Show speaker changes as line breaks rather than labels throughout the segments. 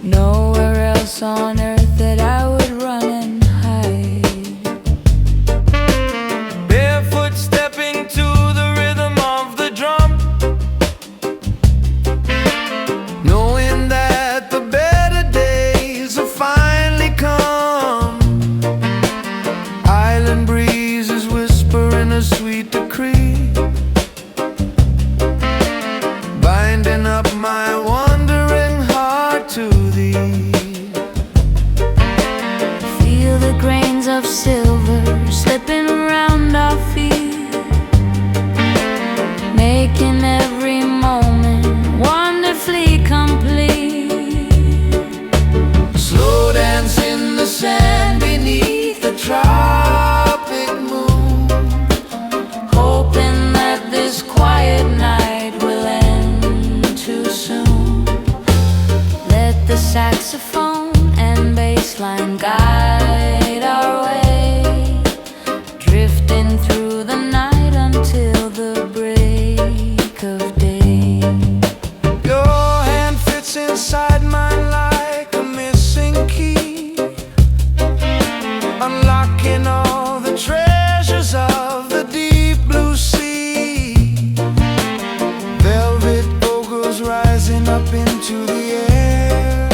Nowhere else on earth that I would run and hide.
Barefoot stepping to the rhythm of the drum, knowing that the better days have finally come. Island breezes whispering a sweet decree, binding up my wandering heart to thee.
Feel the grains of silver slipping around our feet, making every moment wonderfully complete.
Slow dance in the sand beneath the tropic moon,
hoping that this quiet night will end too soon. Let the saxophone and bass line guide our way, drifting through the night until the break of day.
your hand fits inside mine like a missing key, unlocking all the treasures of the deep blue sea. Velvet vocals rising up into the air,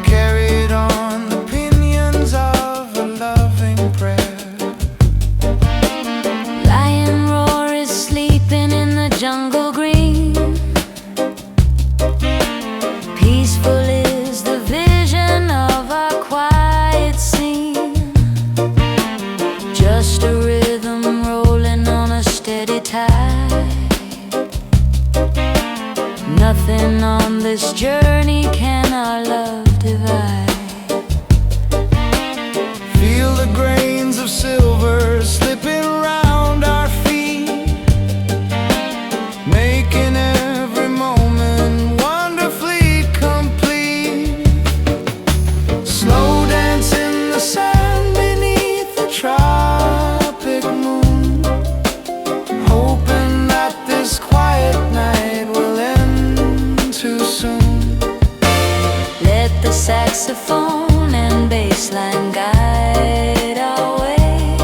carried on the pinions of a loving prayer.
Lion roar is sleeping in the jungle green. Peaceful is the vision of a quiet scene, just a rhythm rolling on a steady tide. Nothing on this journey can our love divide.
Feel the grains of silver slipping round our feet, making every moment wonderfully complete. Slow dance in the sand beneath the tropic moon, hoping that this quiet night will end too soon.
Let the saxophone and bass line guide our way,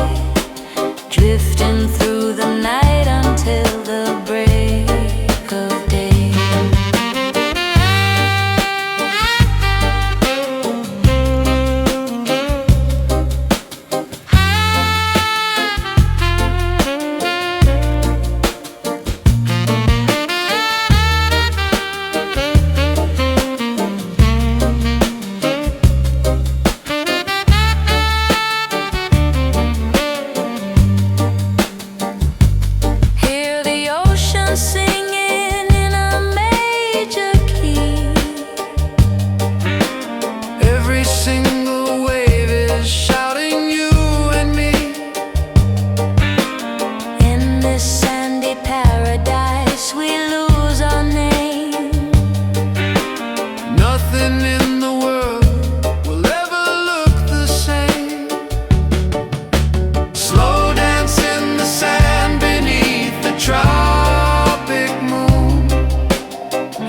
drifting through the night until the break of day. Hear the ocean singing in a major key.
Every single wave is shouting you and me.
In this sandy paradise we lose our name.
Nothing in the world will ever look the same. Slow dance in the sand beneath the tropic moon,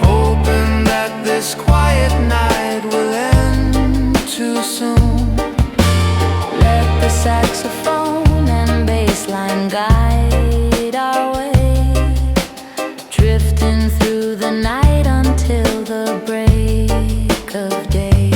hoping that this quiet night will end too soon.
Let the saxophone and bass line guide our way, drifting through the night until the break of day.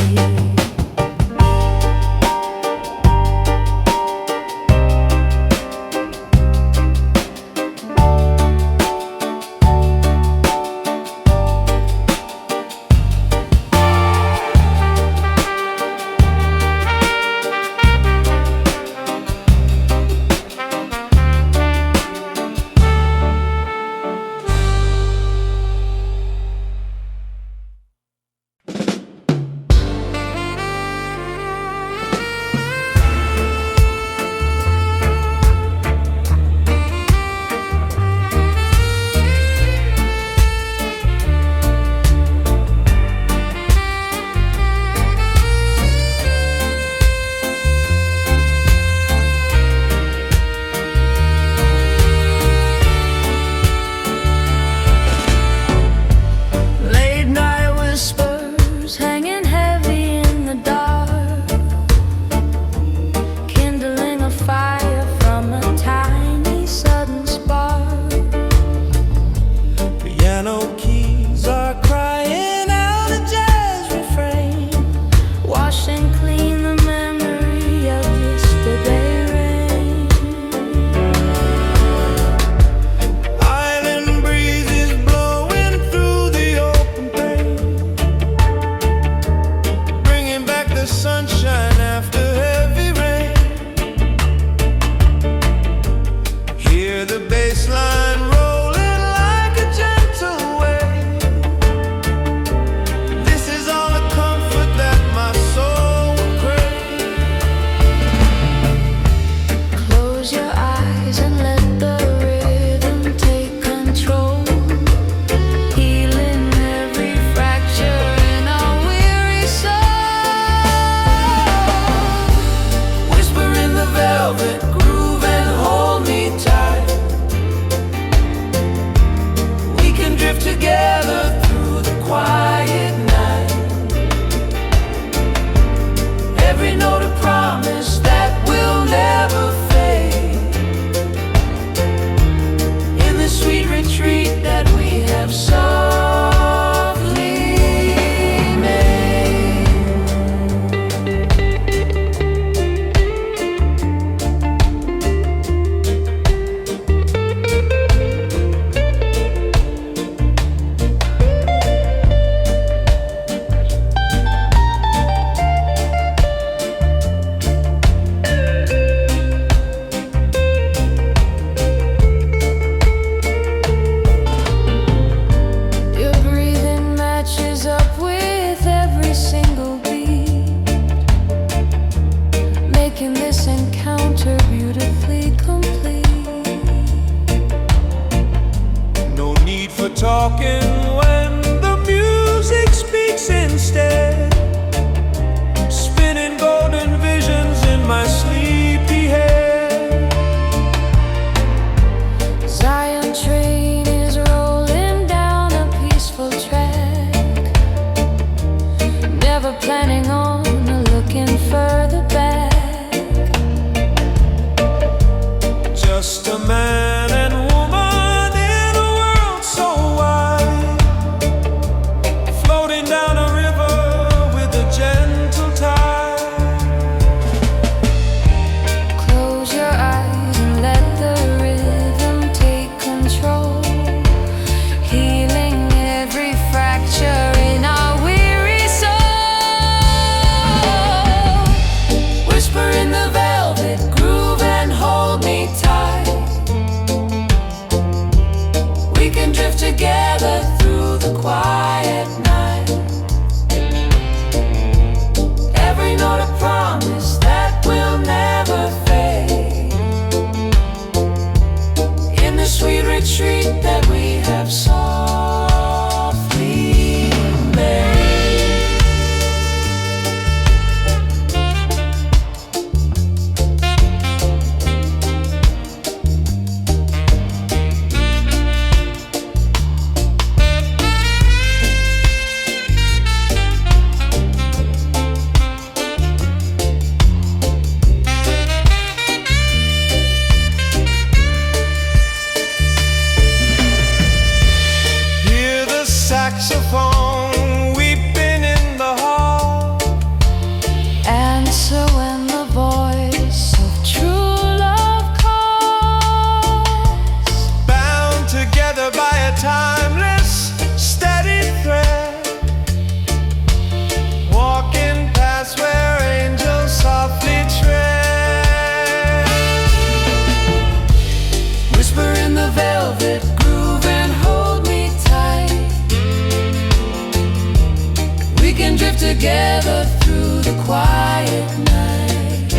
together through the quiet night.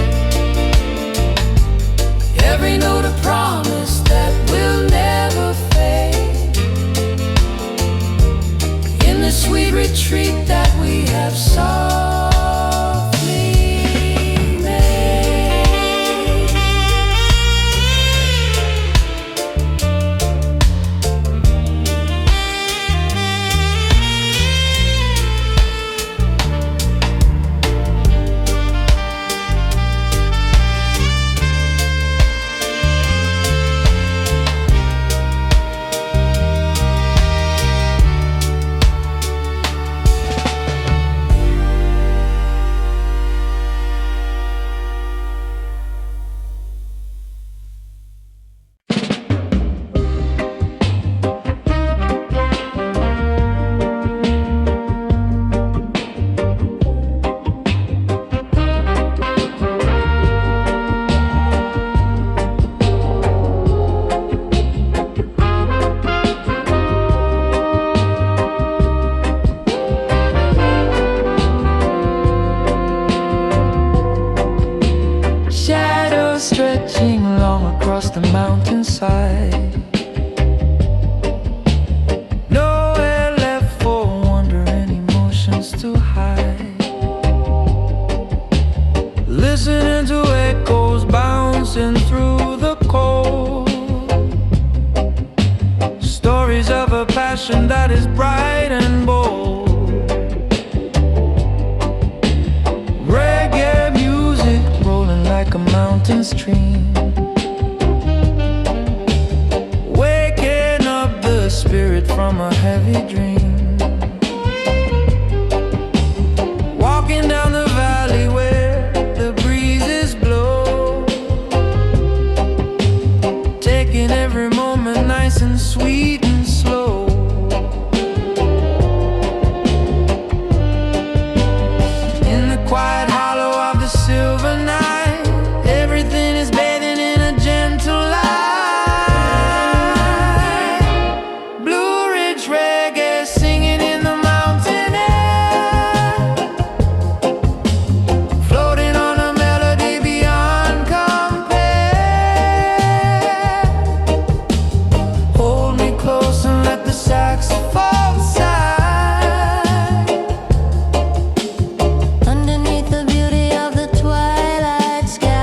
Every note a promise that will never fade. In the sweet retreat that we have softly made.
Stretching long across the mountainside, nowhere left for wandering emotions to hide. Listening to echoes bouncing through the cold, stories of a passion that is bright and bold. Reggae music rolling like a mountain stream, waking up the spirit from a heavy dream. Walking down the valley where the breezes blow, taking every moment nice and sweet and slow. In the quiet hollow of the silver night, everything is bathing in a gentle light. Blue Ridge reggae singing in the mountain air, floating on a melody beyond compare. Hold me close and let the saxophone sigh
Underneath the beauty of the twilight sky.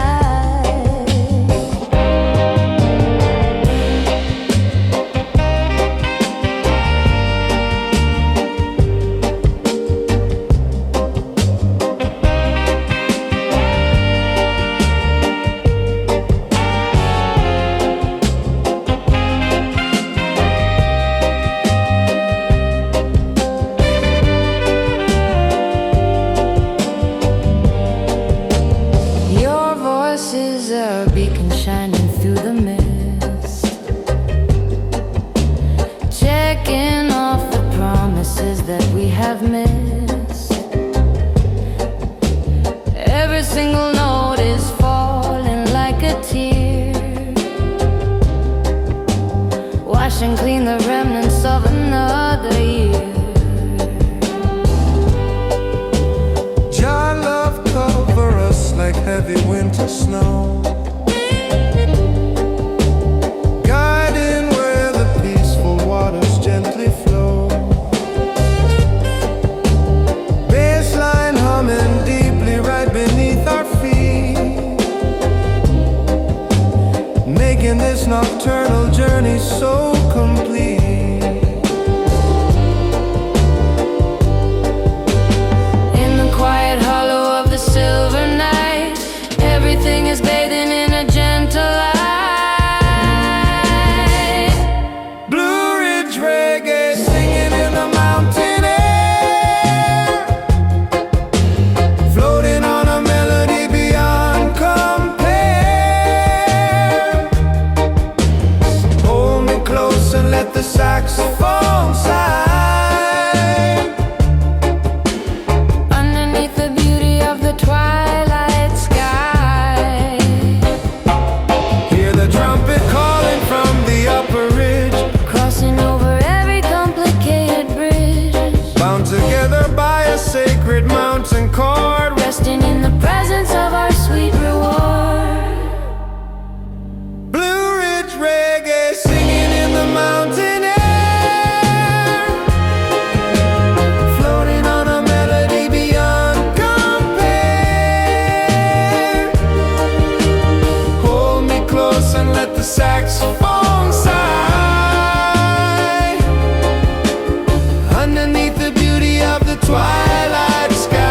Your voice is a beacon shining through the mist, checking off the promises that we have missed. Every single note is falling like a tear, washing clean the remnants of another year.
Your love cover us like heavy winter snow, guiding where the peaceful waters gently flow. of the twilight sky.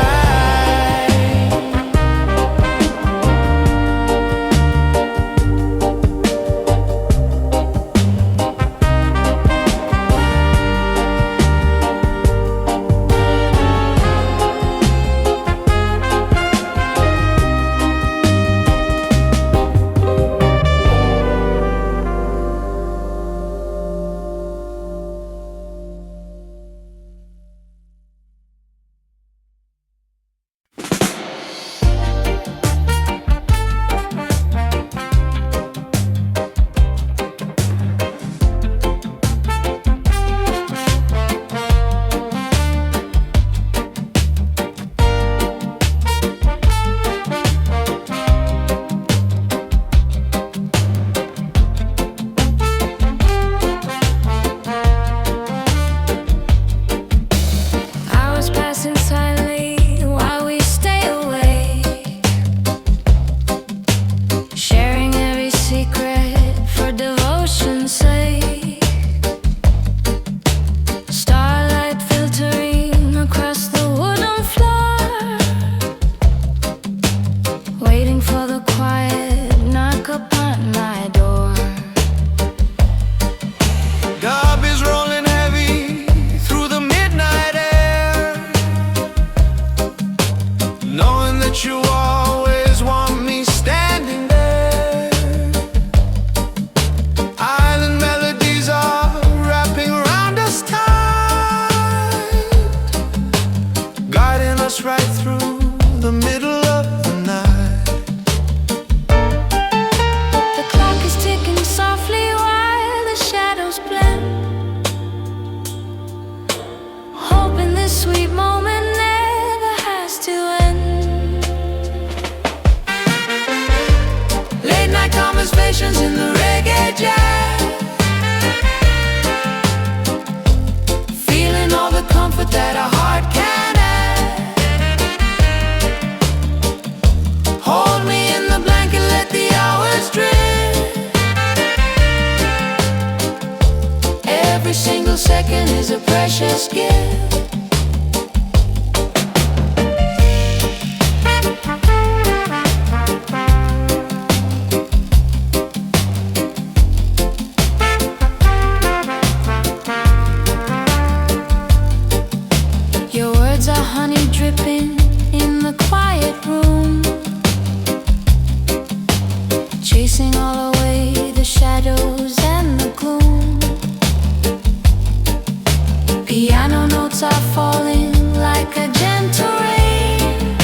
You always want me standing there. Island melodies are wrapping around us tight, guiding us right through the middle of the night.
The clock is ticking softly while the shadows blend, hoping this sweet moment never has to end. Conversations in the reggae jazz, feeling all the comfort that a heart can add. Hold me in the blanket, let the hours drift. Every single second is a precious gift. Honey dripping in the quiet room, chasing all away the shadows and the gloom. Piano notes are falling like a gentle rain,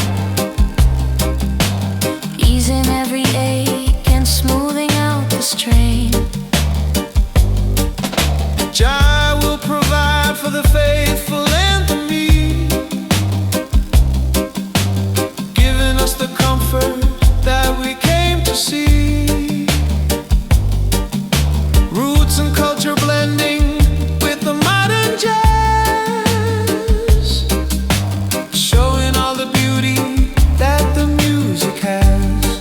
easing every ache and smoothing out the strain.
Jah will provide for the faithful and the meek, the comfort that we came to see. Roots and culture blending with the modern jazz, showing all the beauty that the music has.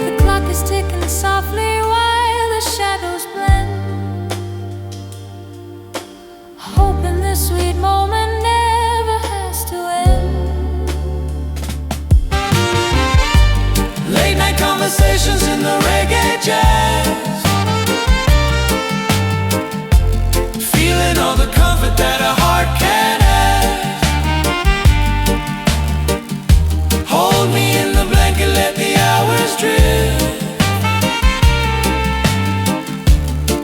The clock is ticking softly while the shadows blend, hoping this sweet moment never has to end.
Conversations in the reggae jazz, feeling all the comfort that a heart can add. Hold me in the blanket, let the hours drift.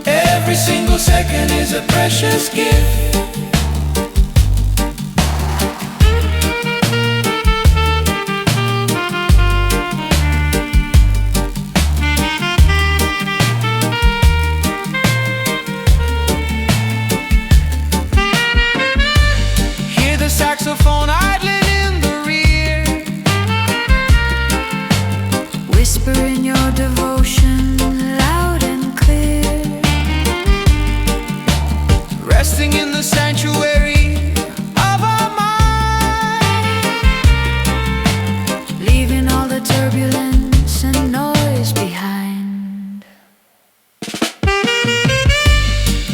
Every single second is a precious gift. Saxophone idling in the rear,
whispering your devotion loud and clear,
resting in the sanctuary of our mind,
leaving all the turbulence and noise behind.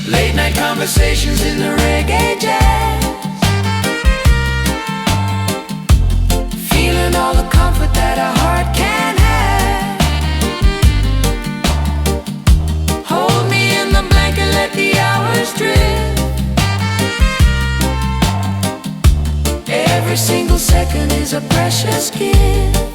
Late night conversations in the reggae jazz,
Every single second is a precious gift.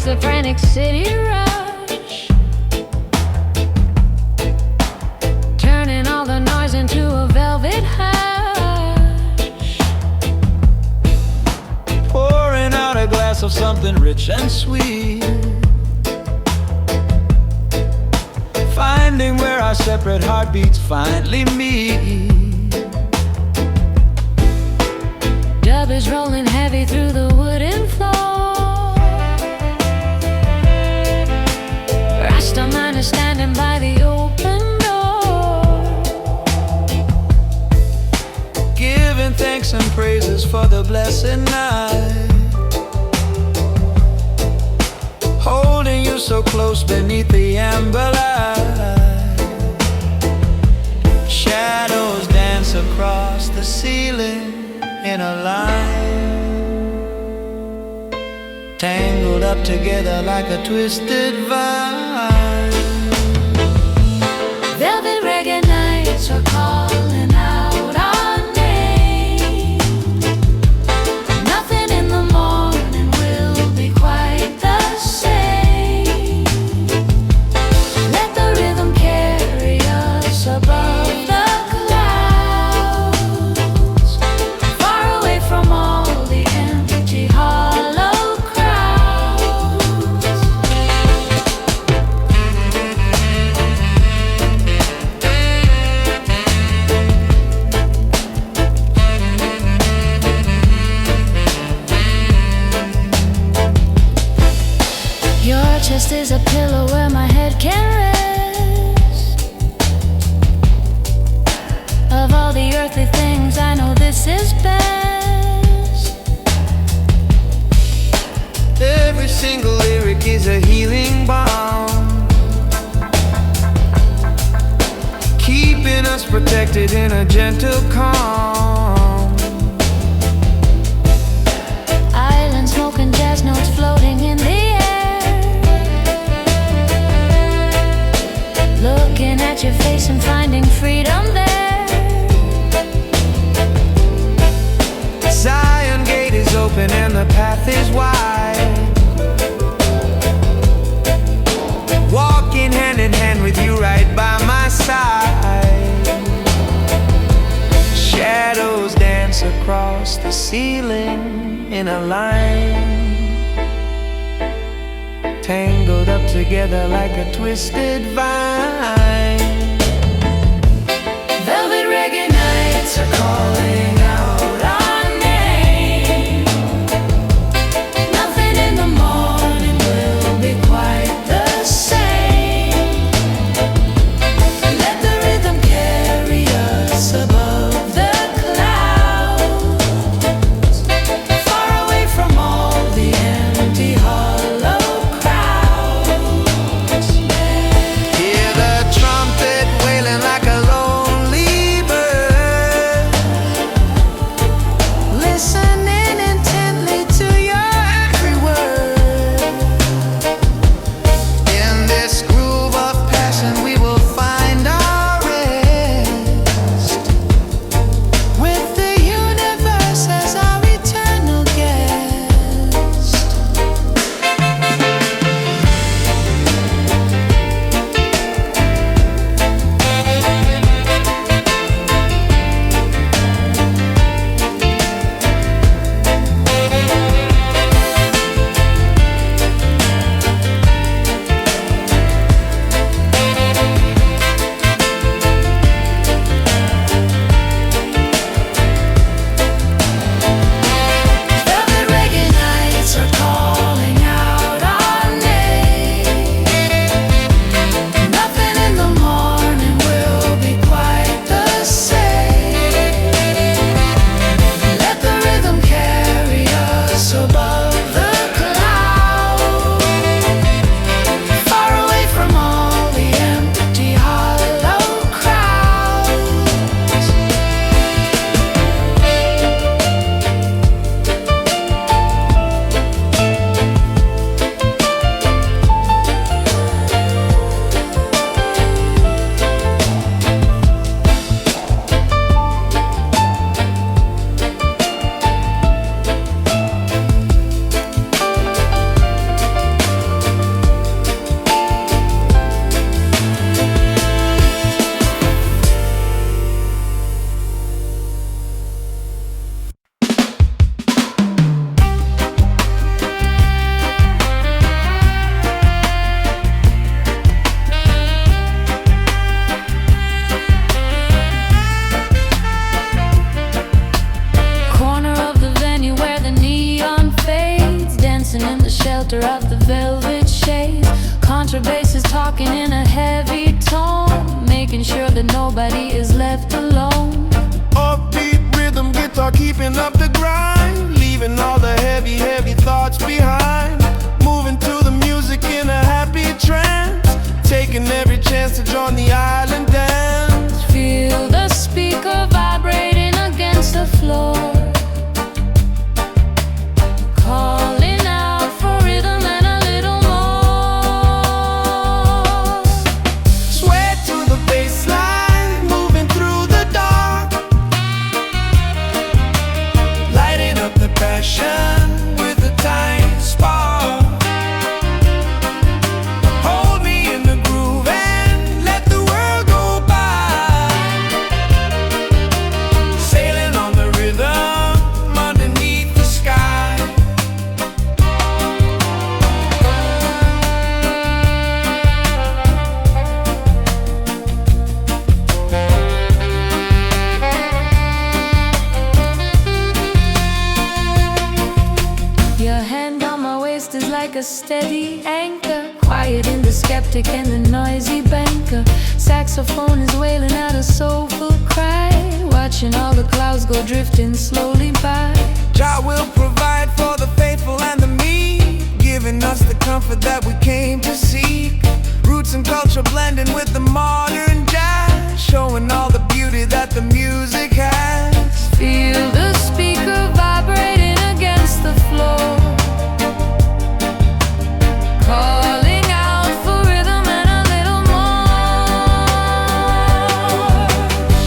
The frantic city rush, turning all the noise into a velvet hush.
Pouring out a glass of something rich and sweet, finding where our separate heartbeats finally meet.
Dub is rolling heavy through the wooden floor. Man is standing by the open door,
giving thanks and praises for the blessed night, holding you so close beneath the amber light. Shadows dance across the ceiling in a line, tangled up together like a twisted vine.
Velvet reggae nights are calling out our name. Nothing in the morning will be quite the same. Let the rhythm carry us above the clouds, far away from all the empty hollow crowds. Your chest is a pillow where my head can rest. Of all the earthly things, I know this is best.
Every single lyric is a healing balm, keeping us protected in a gentle calm.
Island smoke and jazz notes floating in the air. Looking at your face and finding freedom there.
Zion gate is open and the path is wide, walking hand in hand with you right by my side. Shadows dance across the ceiling in a line, tangled up together like a twisted vine.
Velvet reggae nights are calling out our name. Nothing in the morning will be quite the same. Let the rhythm carry us above the clouds, far away from all the empty hollow crowds.
Hear the trumpet
Talking in a heavy tone, making sure that nobody is left alone.
Upbeat rhythm guitar keeping up the grind, leaving all the heavy, heavy thoughts behind. Moving to the music in a happy trance, taking every chance to join the island dance.
Feel the speaker vibrating against the floor, calling out for rhythm and a little more.
Sway to the bass line, moving through the dark, lighting up the passion with a tiny spark. Hold me in the groove and let the world go by, sailing on the rhythm underneath the sky.
Your hand on my waist is like a steady anchor, quiet in the skeptic and the noisy banker. Saxophone is wailing out a soulful cry, watching all the clouds go drifting slowly by.
Jah will provide for the faithful and the meek, giving us the comfort that we came to seek. Roots and culture blending with the modern jazz, showing all the beauty that the music has.
Feel the speaker vibrating against the floor, calling out for rhythm and a little more.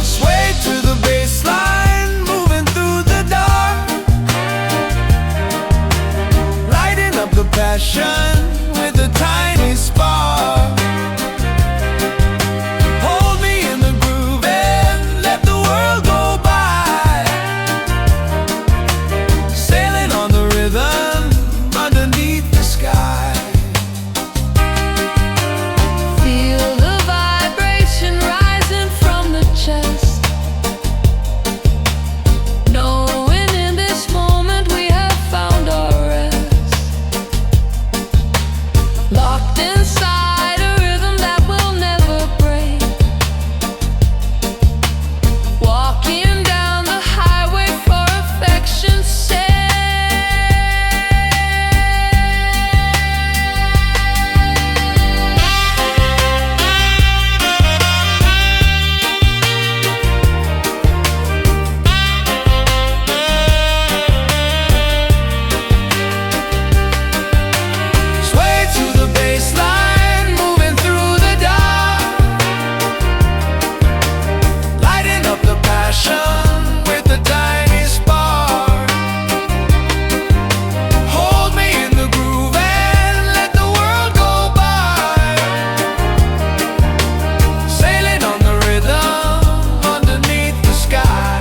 Sway to the bass line, moving through the dark, lighting up the passion with a tiny spark. Hold me in the groove and let the world go by, sailing on the rhythm underneath the sky.
Feel the vibration rising from the chest, knowing in this moment we have found our rest, locked inside a rhythm that will never break, walking down the highway for affection's sake.
Sway to the bass line, moving through the dark, lighting up the passion with a tiny spark. Hold me in the groove and let the world go by, sailing on the rhythm underneath the sky.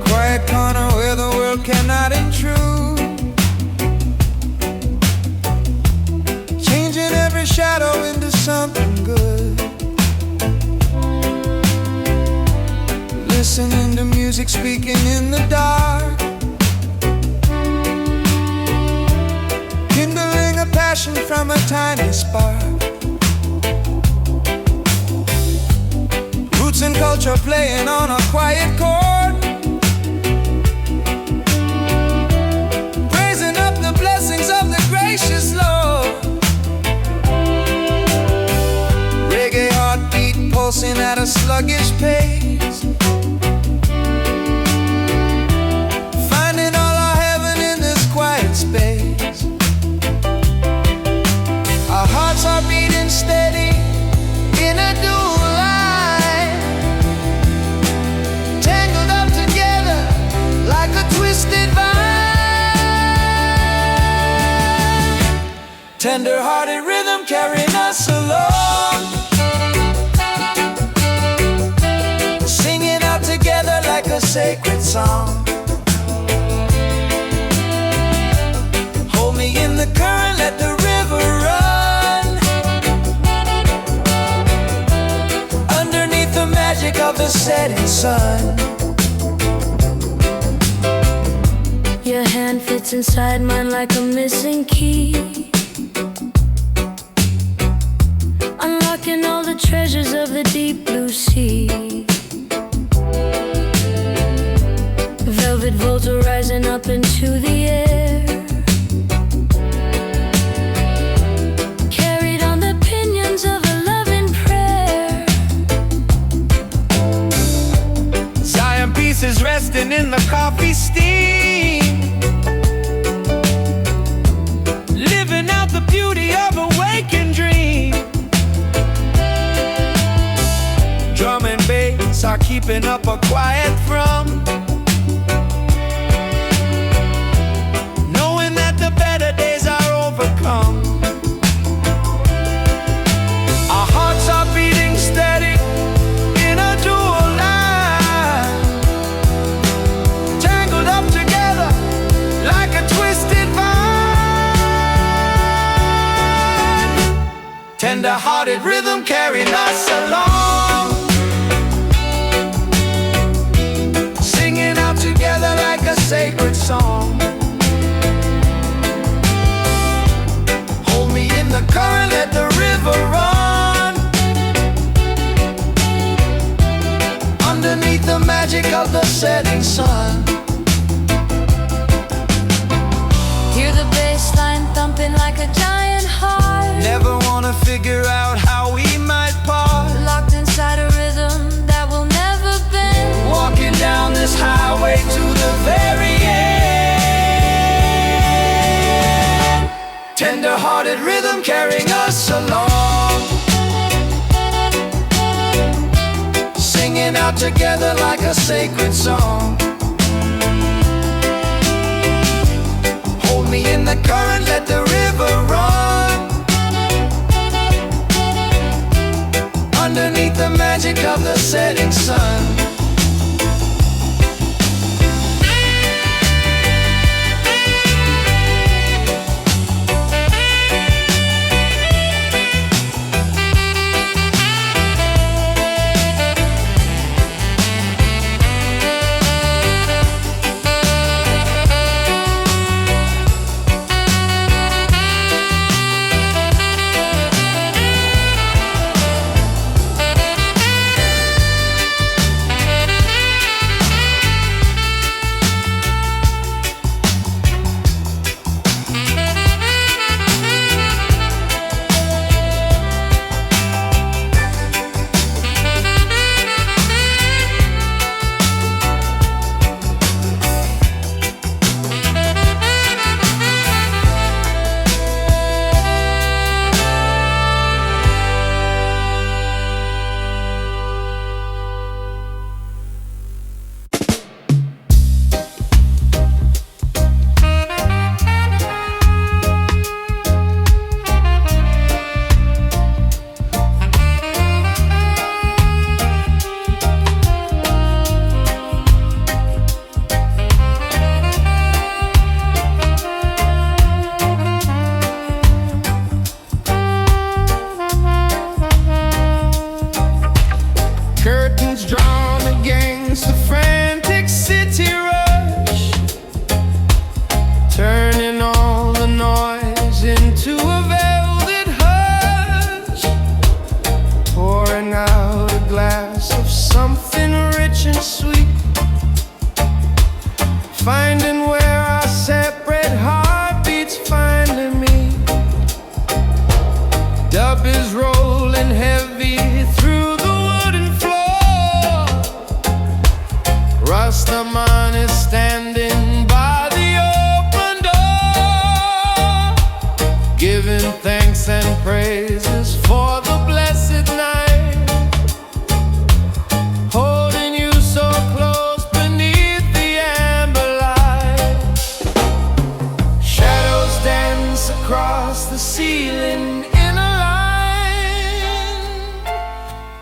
Quiet corner where the world cannot intrude, changing every shadow into something good. Listening to music speaking in the dark, kindling a passion from a tiny spark. Roots and culture playing on a quiet chord, sluggish pace, finding all our heaven in this quiet space. Our hearts are beating steady in a dual line, tangled up together like a twisted vine. Tender-hearted rhythm carrying us along, singing out together like a sacred song. Hold me in the current, let the river run, underneath the magic of the setting sun.
Your hand fits inside mine like a missing key, unlocking all the treasures of the deep blue sea. Velvet volts are rising up into the air, carried on the pinions of a loving prayer.
Zion pieces resting in the coffee steam, living out the beauty of a waking dream. Drum and bass are keeping up a quiet thrum, knowing that the better days are overcome. Our hearts are beating steady in a dual line, tangled up together like a twisted vine. Tender-hearted rhythm carrying us along, singing out together like a sacred song. Hold me in the current, let the river run, underneath the magic of the setting sun.
Hear the bass line thumping like a giant heart,
Never wanna figure out how we might part,
locked inside a rhythm that will never bend.
walking down this highway to the very end. Tender-hearted rhythm carrying us along, singing out together like a sacred song. Hold me in the current, let the river run, underneath the magic of the setting sun. giving thanks and praises for the blessed night, holding you so close beneath the amber light. Shadows dance across the ceiling in a line,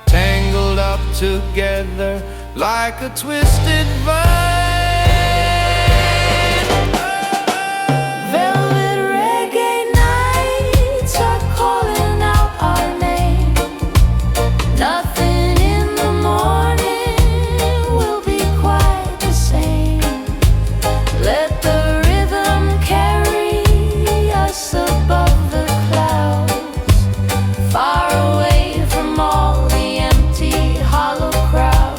tangled up together like a twisted vine.
Velvet reggae nights are calling out our name. Nothing in the morning will be quite the same. Let the rhythm carry us above the clouds, far away from all the empty, hollow crowds.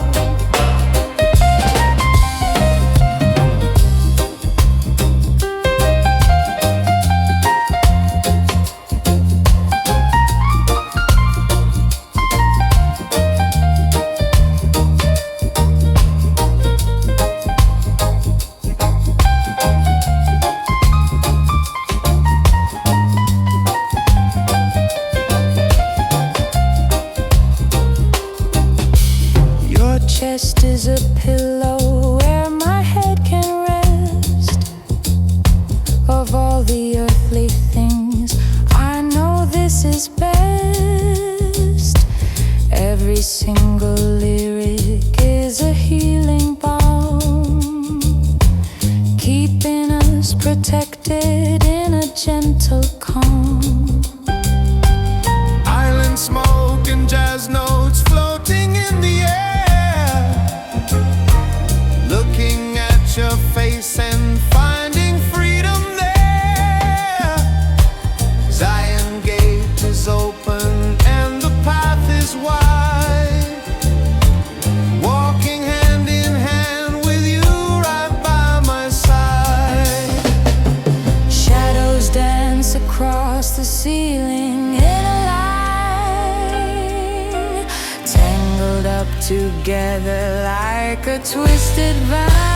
Your chest is a pillow where my head can rest. Of all the earthly things, I know this is best. Every single lyric is a healing balm, keeping us protected in a gentle calm.
Island smoke and jazz notes floating in the air, looking at your face and finding freedom there. Zion gate is open and the path is wide, walking hand in hand with you right by my side.
Shadows dance across the ceiling in a line, tangled up together like a twisted vine.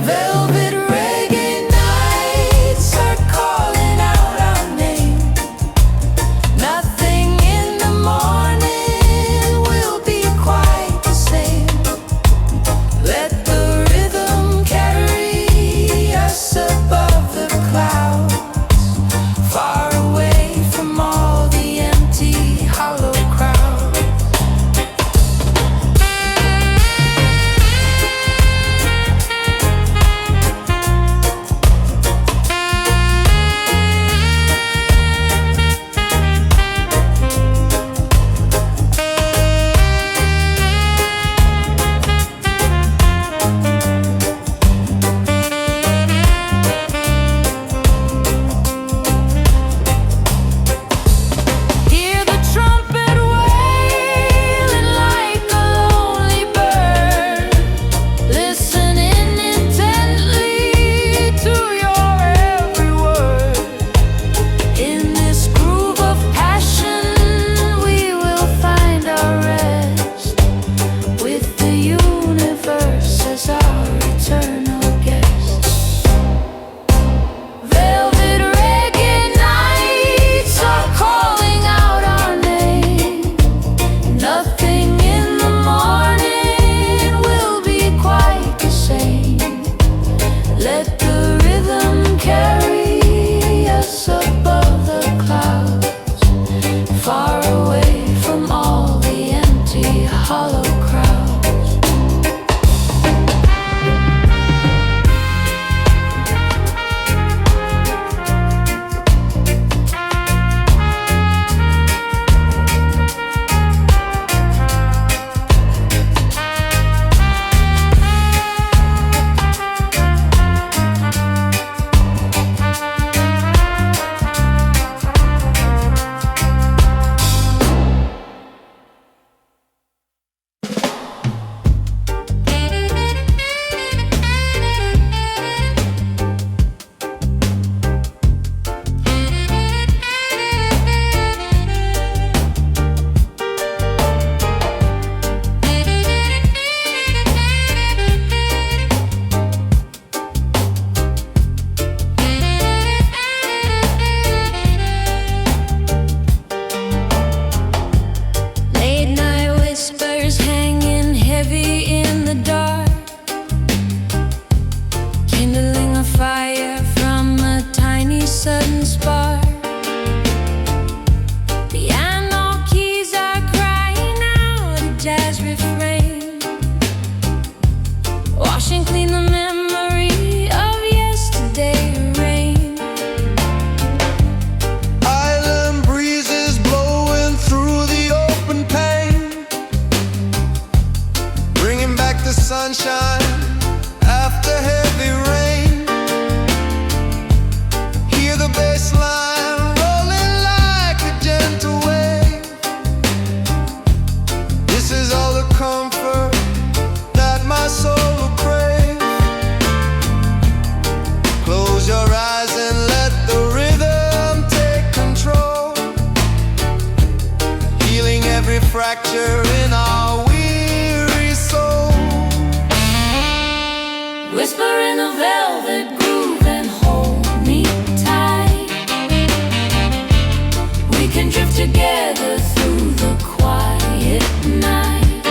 Velvet reggae nights are calling out our name. Nothing in the morning will be quite the same. Let the rhythm carry us above the clouds, far away from all the empty, hollow crowds.
fracture in our weary soul.
Whisper in a velvet groove and hold me tight. We can drift together through the quiet night.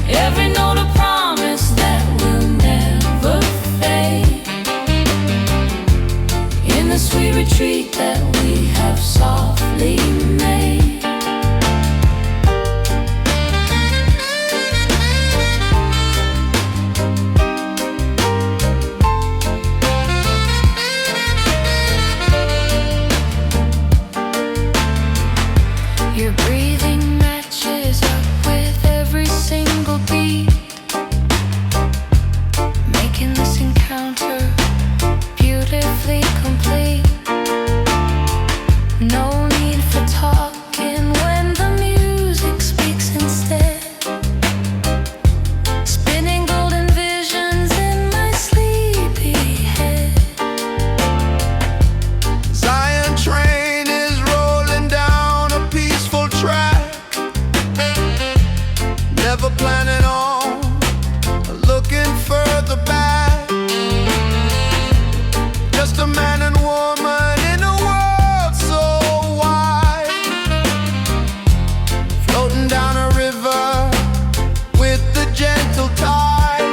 Every note a promise that will never fade. In the sweet retreat that we have softly made. Your breathing matches up with every single beat, making this encounter beautifully complete. No need for talking when the music speaks instead. Spinning golden visions in my sleepy head.
Zion train is rolling down a peaceful track, never planning on looking further back. Just a man and woman in a world so wide, floating down a river with the gentle tide.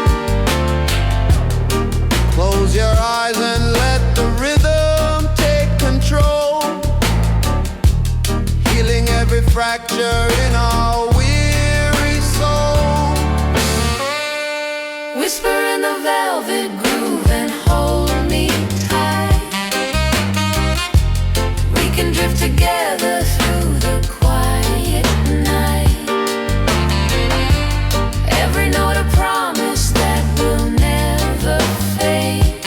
Close your eyes and let the rhythm take control, healing every fracture in our weary soul.
Whisper in the velvet groove and hold me tight. We can drift together through the quiet night. Every note a promise that will never fade.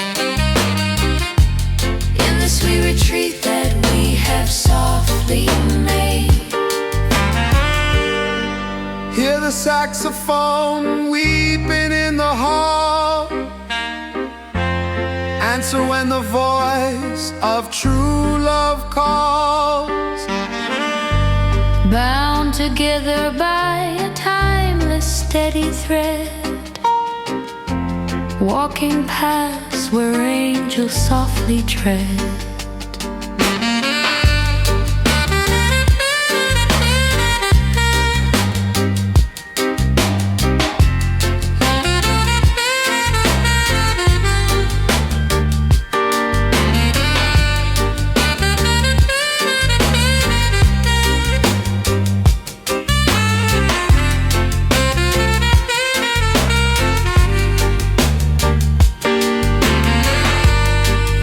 In the sweet retreat that we have softly made.
Hear the saxophone weeping in the hall. Answer when the voice of true love calls.
Bound together by a timeless steady thread, walking paths where angels softly tread.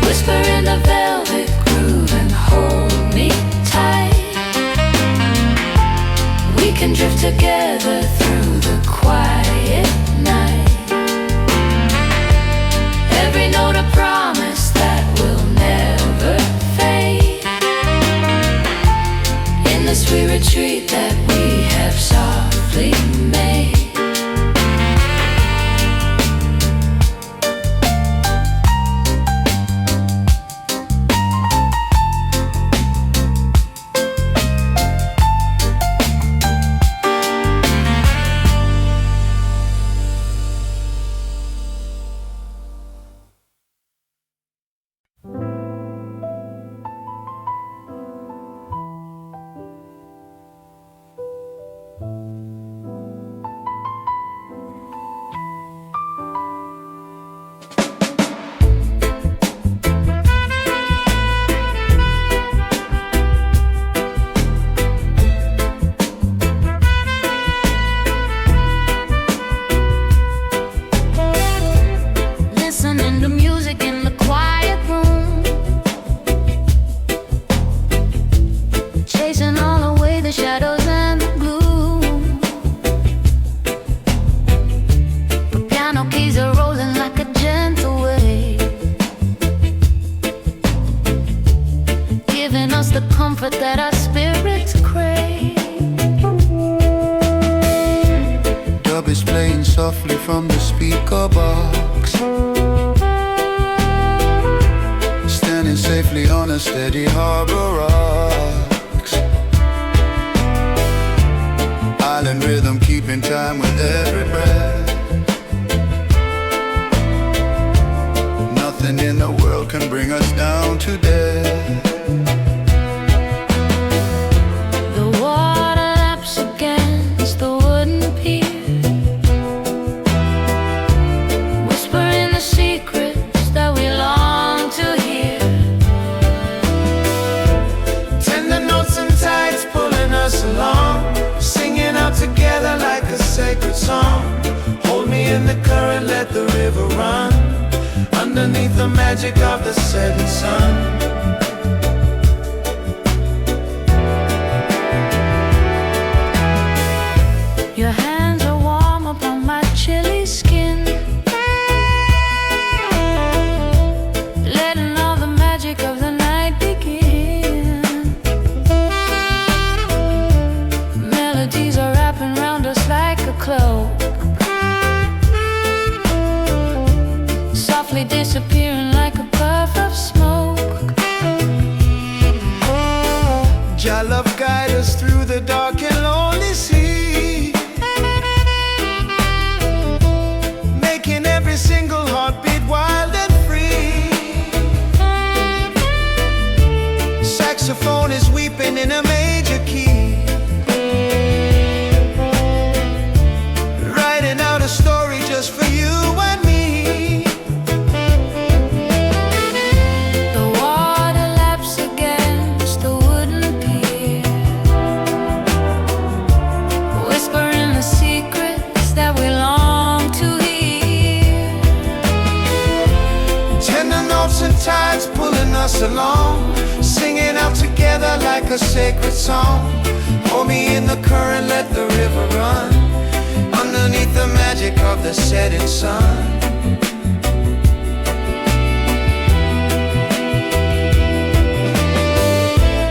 Whisper in the velvet groove and hold me tight. We can drift together through the quiet night. Every note a promise that will never fade. In the sweet retreat that we have softly made. Listening to music in the quiet room, chasing all away the shadows and the gloom. The piano keys are rolling like a gentle wave, giving us the comfort that our spirits crave.
Dub is playing softly from the speaker box, standing safely on a steady harbor rocks. keeping time with every breath. Nothing in the world can bring us down to death.
The water laps against the wooden pier, whispering the secrets that we long to hear.
Tender notes and tides pulling us along, singing out together like a sacred song. Hold me in the current, let the river run, underneath the magic of the setting sun.
Your hands are warm upon my chilly skin, letting all the magic of the night begin. Melodies are wrapping round us like a cloak, softly disappearing like a puff of smoke.
Jah love guide us through the dark and lonely sea, making every single heartbeat wild and free. Saxophone is weeping in a major key, writing out a story just for you and me.
The water laps against the wooden pier, whispering the secrets that we long to hear.
Tender notes and tides pulling us along, singing out together like a sacred song. Hold me in the current, let the river run, underneath the magic of the setting sun.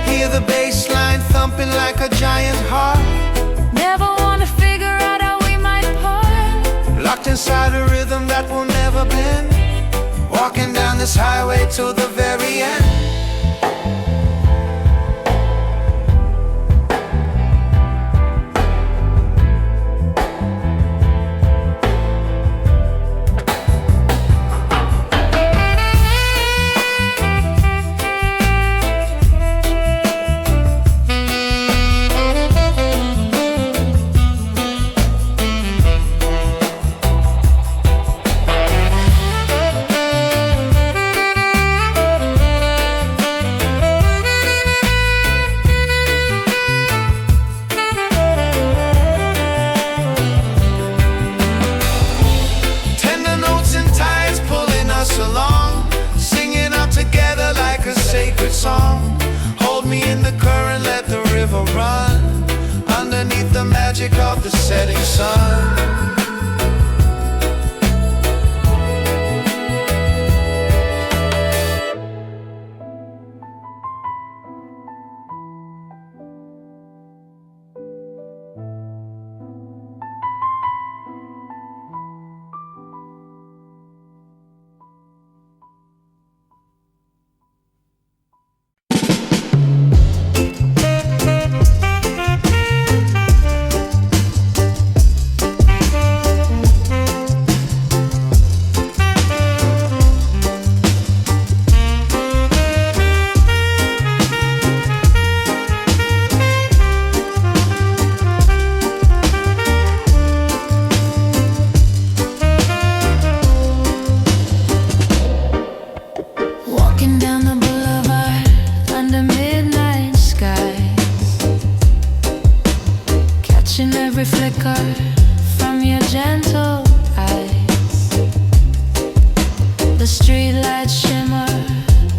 Hear the bass line thumping like a giant heart,
Never wanna figure out how we might part,
locked inside a rhythm that will never bend, walking down this highway to the very end. Tender notes and tides pulling us along, singing out together like a sacred song. Hold me in the current, let the river run, underneath the magic of the setting sun.
walking down the boulevard under midnight skies, catching every flicker from your gentle eyes. The streetlights shimmer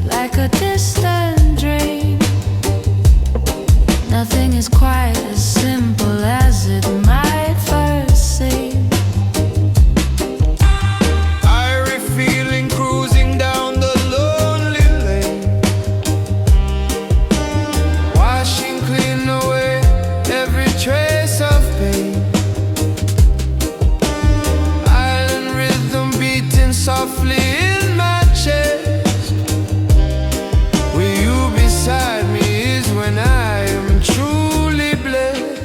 like a distant dream. Nothing is quite as simple as it might first seem.
Irie feeling cruising down the lonely lane, washing clean away every trace of pain. Island rhythm beating softly in my chest. With you beside me is when I am truly blessed.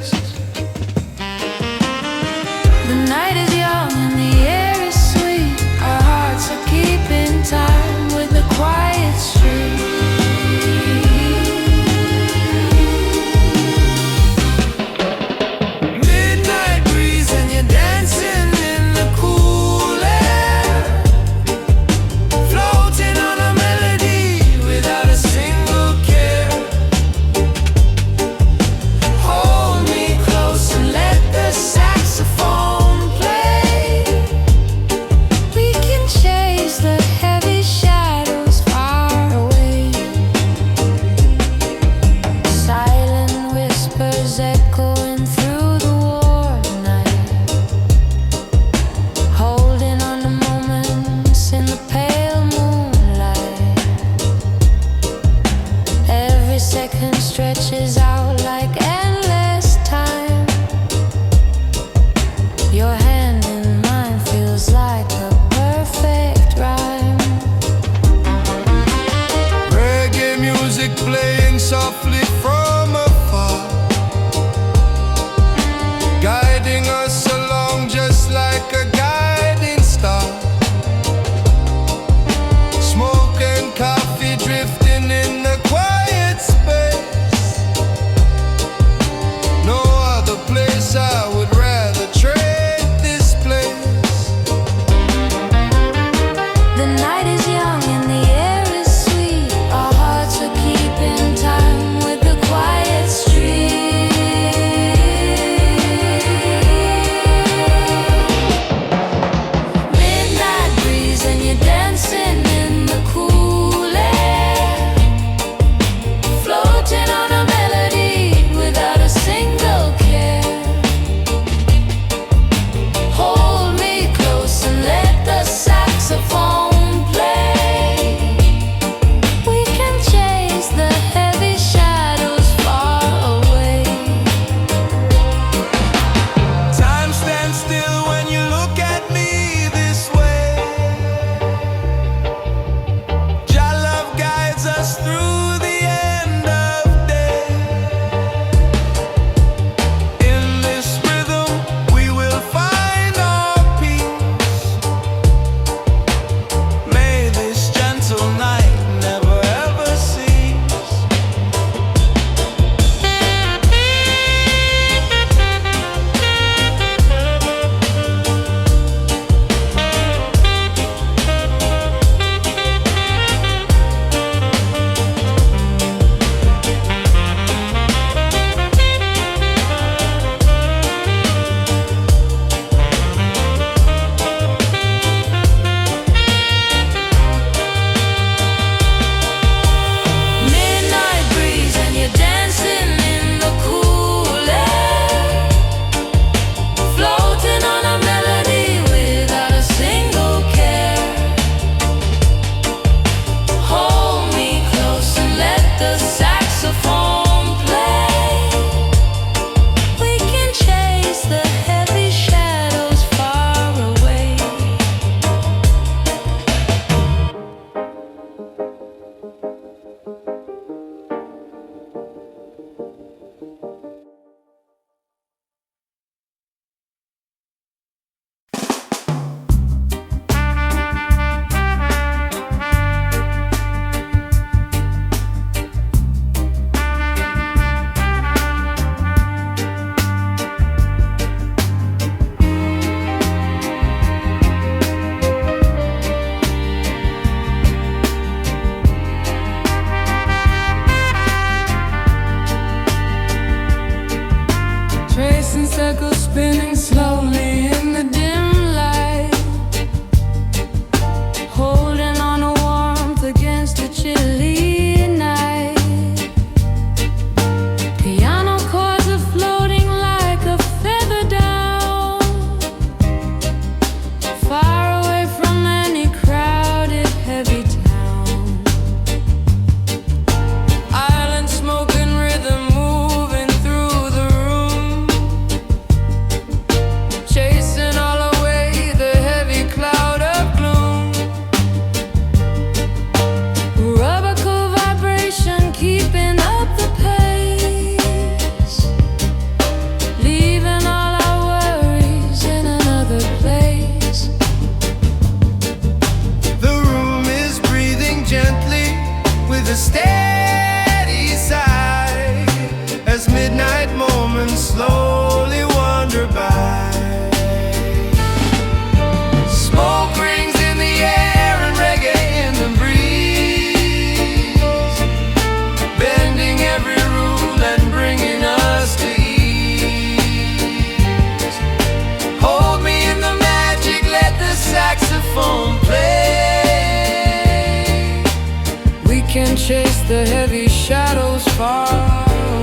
can chase the heavy shadows far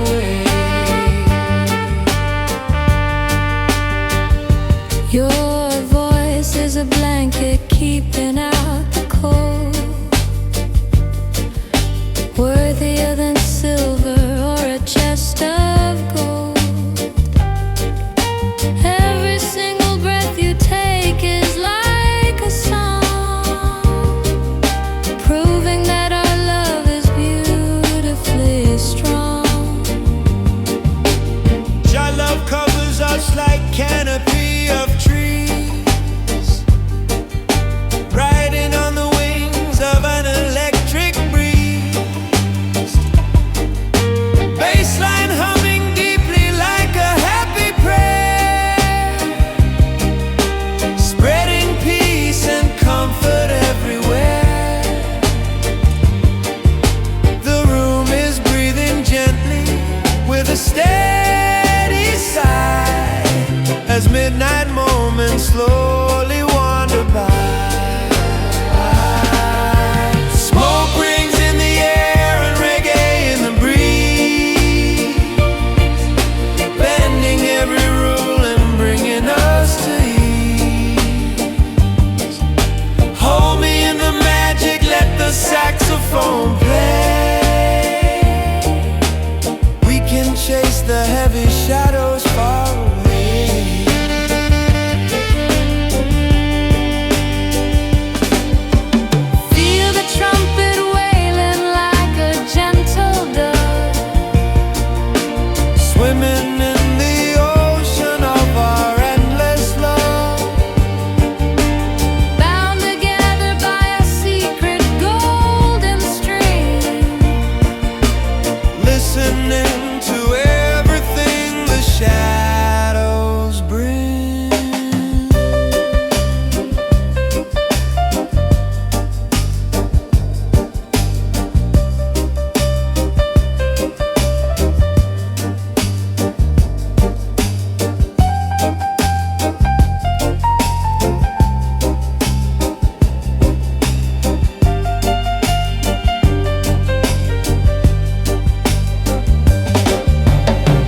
away.
Your voice is a blanket keeping out the cold, worthier than silver or a chest of gold. Every single breath you take is like a song, proving that our love is beautifully strong.
Your love covers us like canopy of trees, riding on the wings of an electric breeze. Bassline humming deeply like a happy prayer, spreading peace and comfort everywhere. The room is breathing gently with a steady sigh as midnight moments slowly wander by. Smoke rings in the air and reggae in the breeze, bending every rule and bringing us to ease. Hold me in the magic, let the saxophone play. We can chase the heavy shadows far away.
Feel the trumpet wailing like a gentle dove,
Swimming in the ocean of our endless love.
bound together by a secret golden string.
Listening to everything the shadows bring.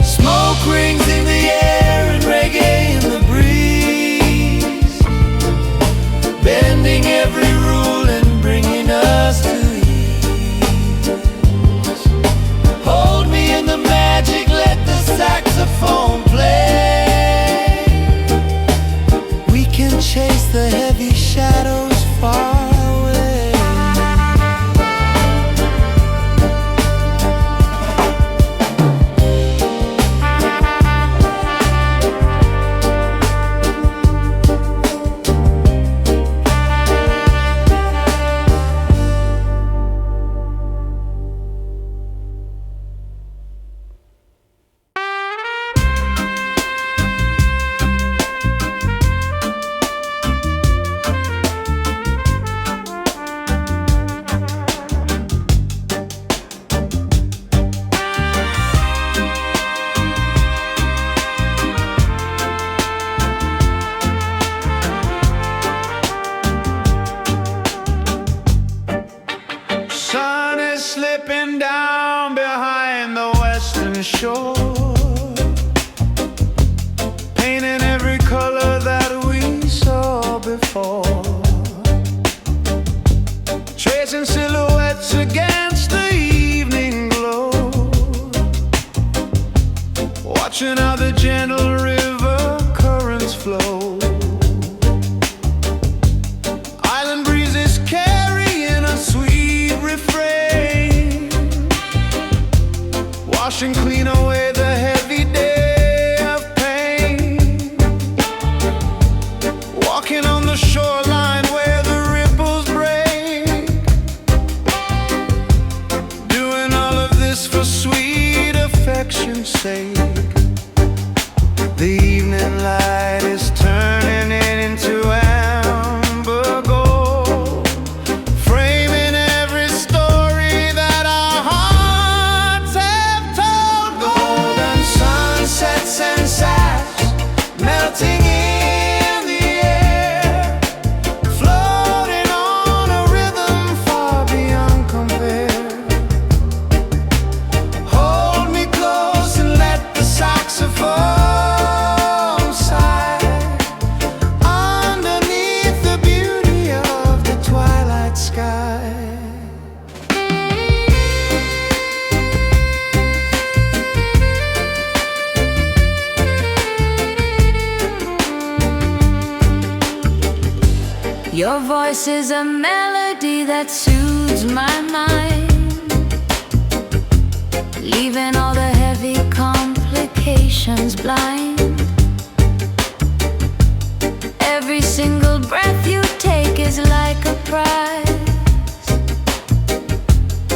Smoke rings in the air and reggae in the breeze, bending every rule and bringing us to ease. Hold me in the magic, let the saxophone play. We can chase the heavy shadows far away. Sun is slipping down behind the western shore, painting every color that we saw before, tracing silhouettes against the evening glow, watching how the gentle river currents flow. Island breezes carrying a sweet refrain, washing clean away the heavy day of pain. Walking on the shoreline where the ripples break, doing all of this for sweet affection's sake. The evening light is turning it into amber gold, framing every story that our hearts have told. Go
Your voice is a melody that soothes my mind, leaving all the heavy complications blind. Every single breath you take is like a prize,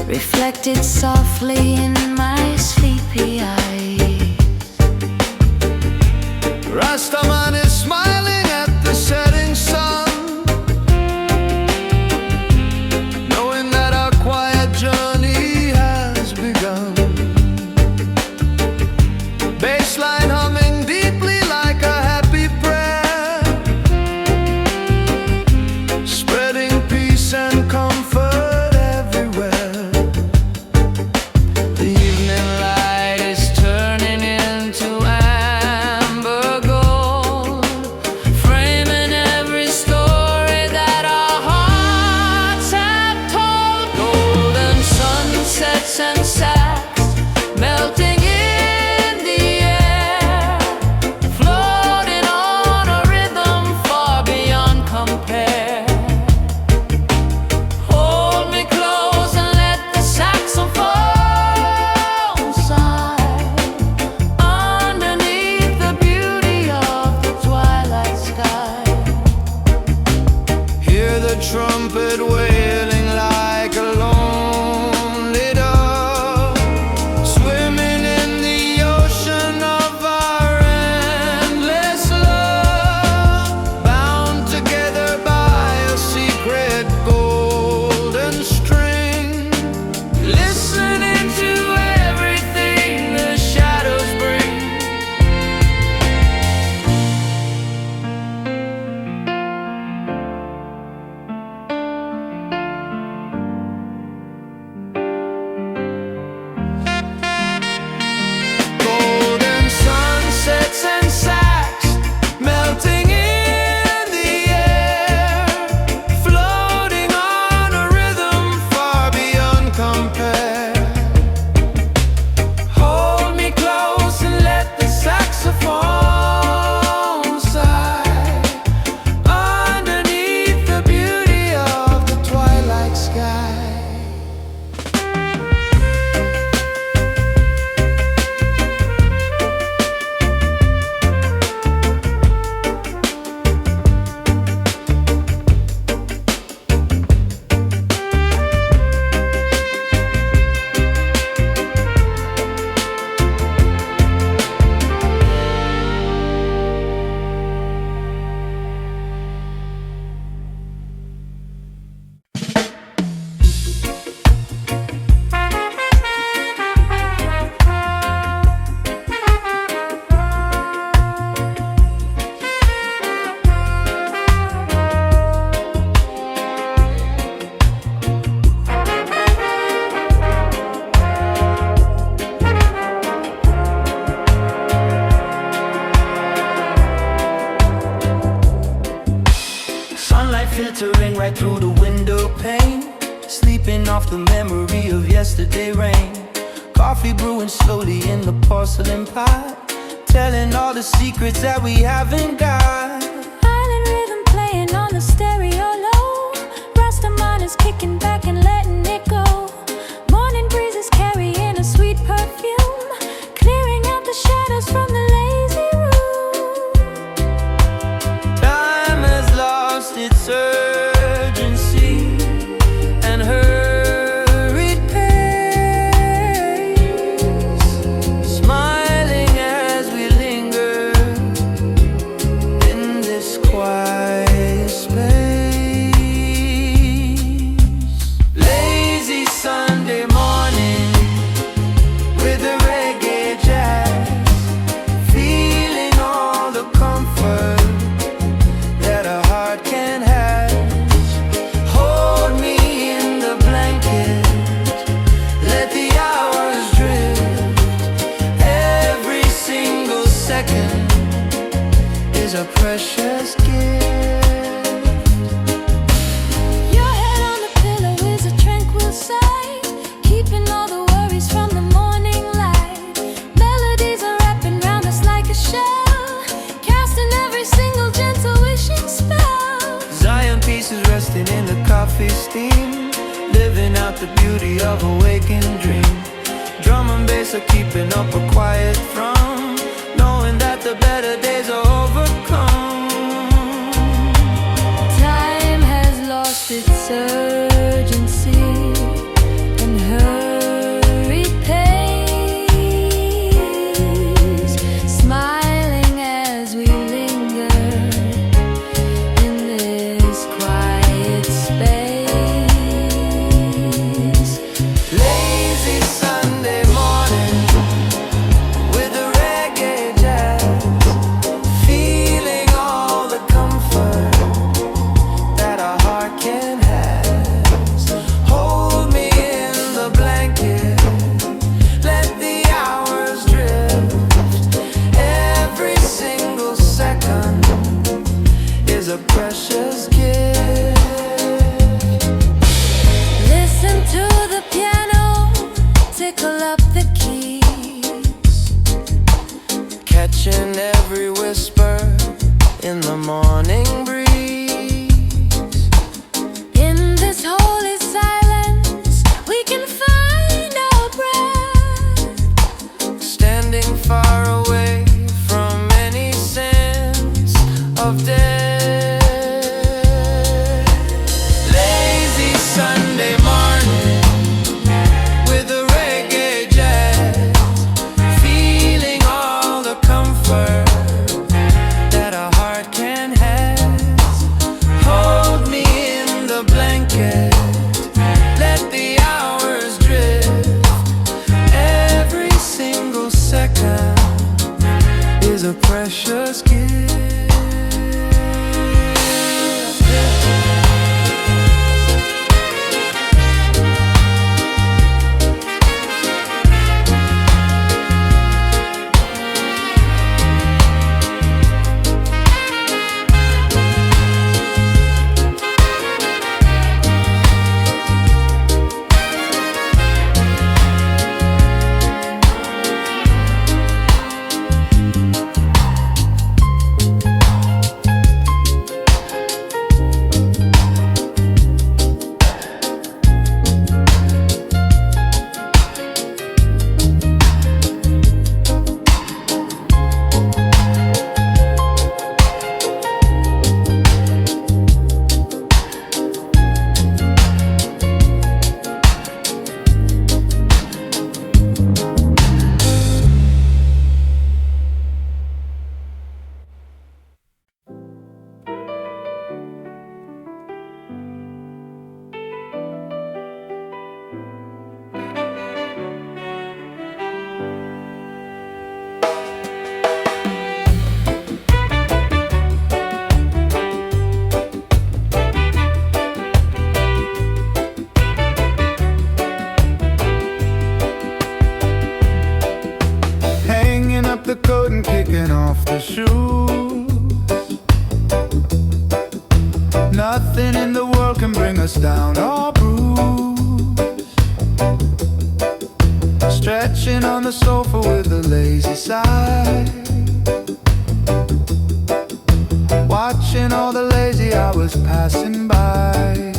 reflected softly in my sleepy eyes.
Rastaman is smiling at the setting sun, knowing that our quiet journey has begun. Bassline humming deeply like a happy prayer, spreading peace and comfort everywhere. The evening light is turning into amber gold, framing every story that our hearts have told. Golden sunsets and sax melting in the air, floating on a rhythm far beyond compare. Hold me close and let the saxophone sigh underneath the beauty of the twilight sky. Hear the trumpet wailing like a lonely dove, swimming in the ocean of our endless love, bound together by a secret golden string, listening to everything the shadows bring. Golden sunsets and sax melting in the air, floating on a rhythm far beyond compare. Hold me close and let the saxophone sigh underneath the beauty of the twilight sky.
Sunlight filtering right through the window pane, sleeping off the memory of yesterday rain. Coffee brewing slowly in the porcelain pot, telling all the secrets that we haven't got.
Island rhythm playing on the stereo low, Rastaman is kicking back and letting it go. Morning breezes carrying a sweet perfume, clearing out the shadows from the lazy room.
Time has lost its urgency and hurried pace, smiling as we linger in this quiet space. steam, living out the beauty of a waking dream. Drum and bass are keeping up a quiet thrum, knowing that the better days are overcome.
Time has lost its urgency and hurried pace, smiling as we linger in this quiet space.
Lazy Sunday morning with a reggae jazz, feeling all the comfort that our heart can have. Hold me in the blanket, let the hours drift. Every single second is a precious gift.
Listen to the piano, tickle up the keys,
Catching every whisper in the morning breeze.
in this holy silence we can find our breath.
Standing far away from any sense of death. Lazy Sunday morning with a reggae jazz, feeling all the comfort that our heart can have. Hold me in the blanket, let the hours drift. Every single second is a precious gift.
Hanging up the coat and kicking off the shoes. Nothing in the world can bring us down or bruise. Stretching on the sofa with a lazy sigh, watching all the lazy hours passing by.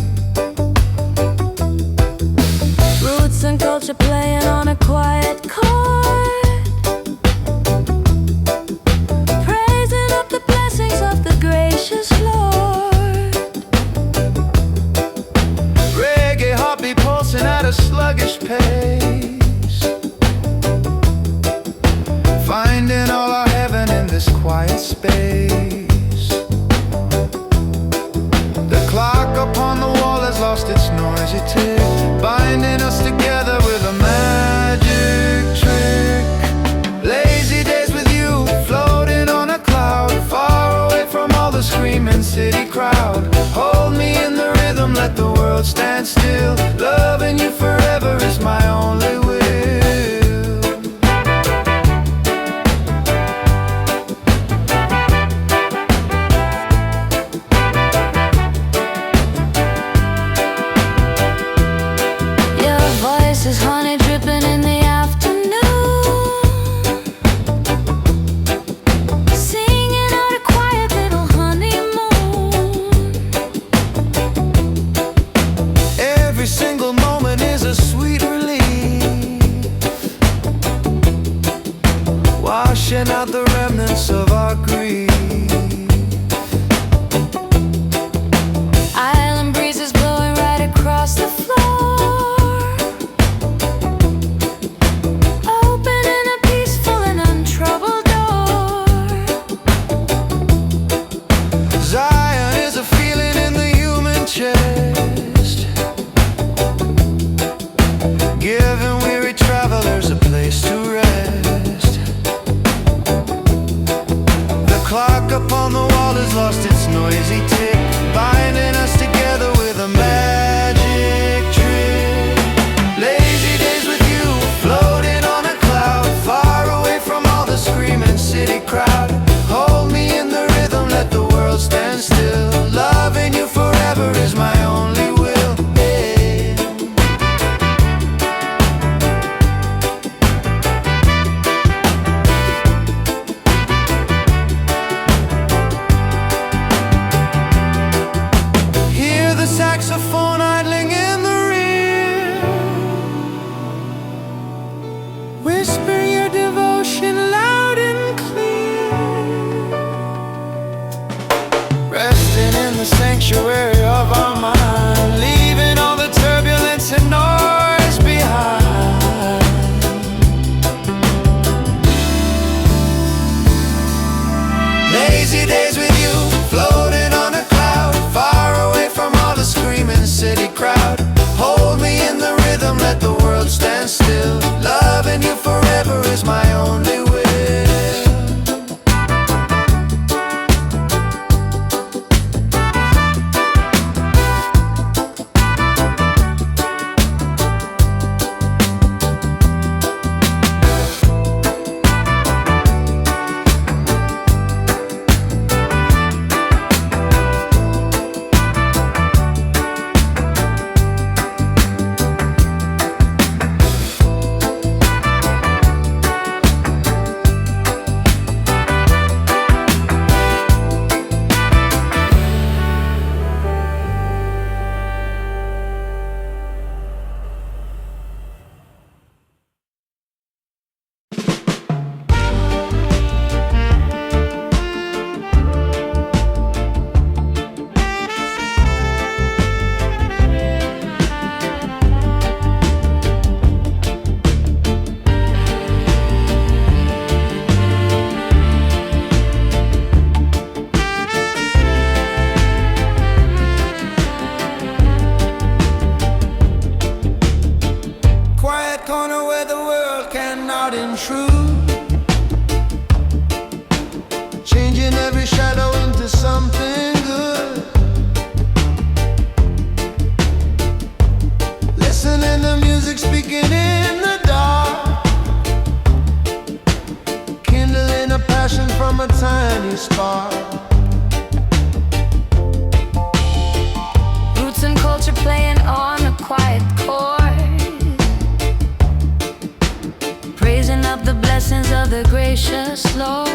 Roots and culture playing on a quiet chord, praising up the blessings of the gracious Lord.
Reggae heartbeat pulsing at a sluggish pace, finding all our heaven in this quiet space. The clock upon the wall has lost its noisy tick, binding us together with a magic trick. Lazy days with you, floating on a cloud, far away from all the screaming city crowd. Hold me in the rhythm, let the world stand still. Loving you forever is my only will.
Your voice is honey dripping in the afternoon, singing out a quiet little honeymoon.
corner where the world cannot intrude, changing every shadow into something good. Listening to music speaking in the dark, kindling a passion from a tiny spark.
Roots and culture playing on a quiet chord, praising up the blessings of the gracious Lord.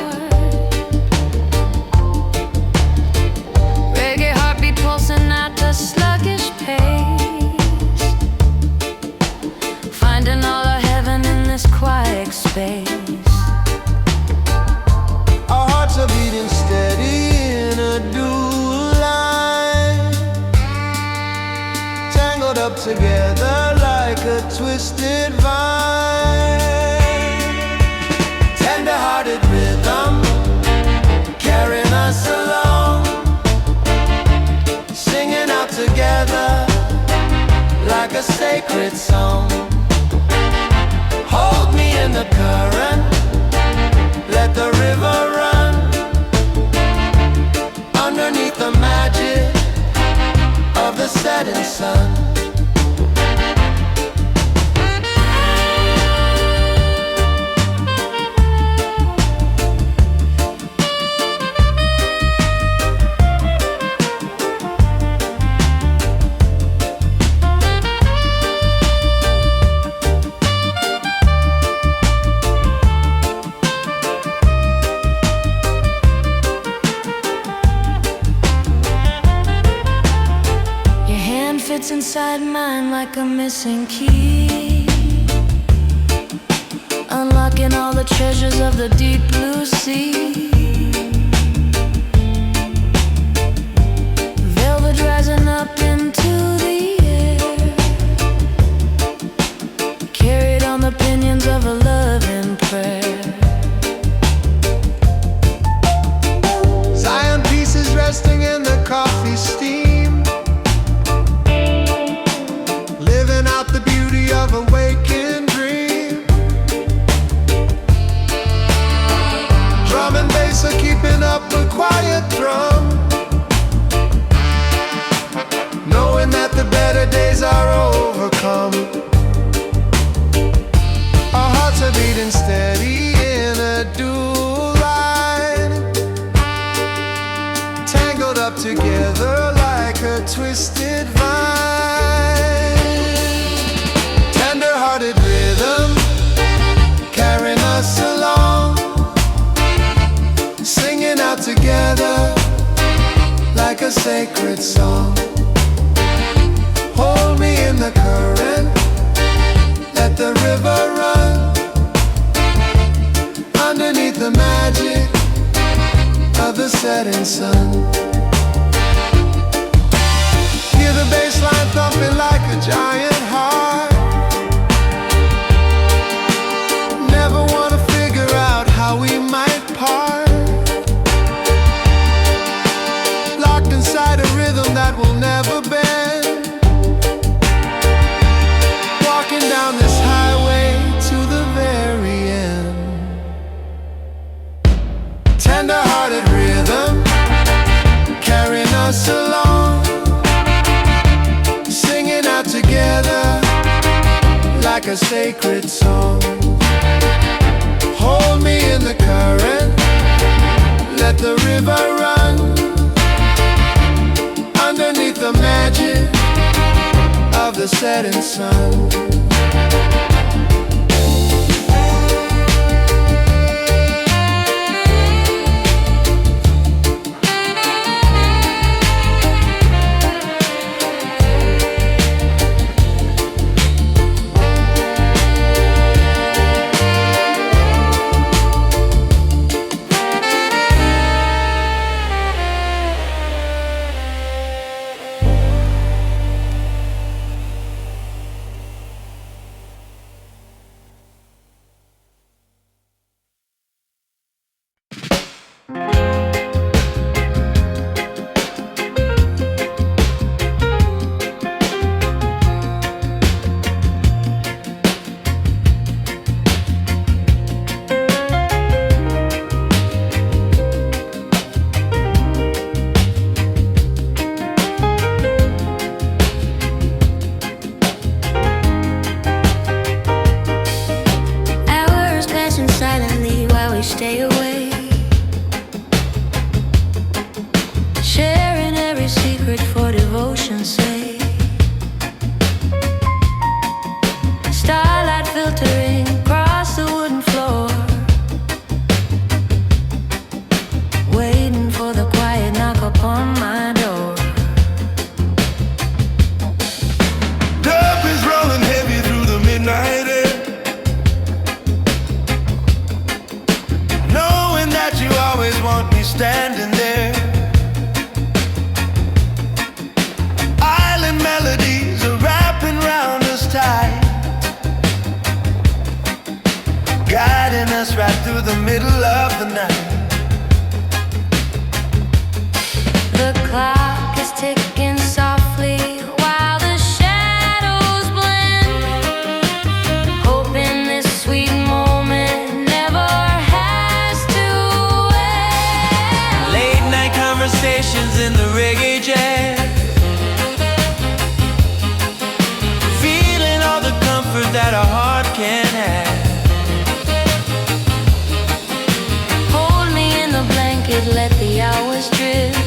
Reggae heartbeat pulsing at a sluggish pace, finding all our heaven in this quiet space.
Our hearts are beating steady in a dual line, tangled up together like a twisted vine. Tender-hearted rhythm carrying us along, singing out together like a sacred song. Hold me in the current, let the river run, underneath the magic of the setting sun.
Fits inside mine like a missing key, unlocking all the treasures of the deep blue sea. Velvet rising up into the air, carried on the pinions of a love and prayer.
Zion pieces resting in the coffee steam, living out the beauty of a waking dream. Drum and bass are keeping up a quiet drum, knowing that the better days are overcome. Our hearts are beating steady in a dual line, tangled up together like a twisted vine. Tender-hearted rhythm carrying us along, singing out together like a sacred song. Hold me in the current, let the river run, underneath the magic of the setting sun. Hear the bass line thumping like a giant heart, never wanna figure out how we might part, locked inside a rhythm that will never bend, walking down this highway to the very end. Tender-hearted rhythm carrying us along, singing out together like a sacred song. Hold me in the current, let the river run, underneath the magic of the setting sun. standing there. Island melodies are wrapping round us tight, guiding us right through the middle of the night.
The clock is ticking softly while the shadows blend, hoping this sweet moment never has to end.
Late night conversations in the reggae jazz, feeling all the comfort that a heart can have.
Hold me in the blanket, let the hours drift.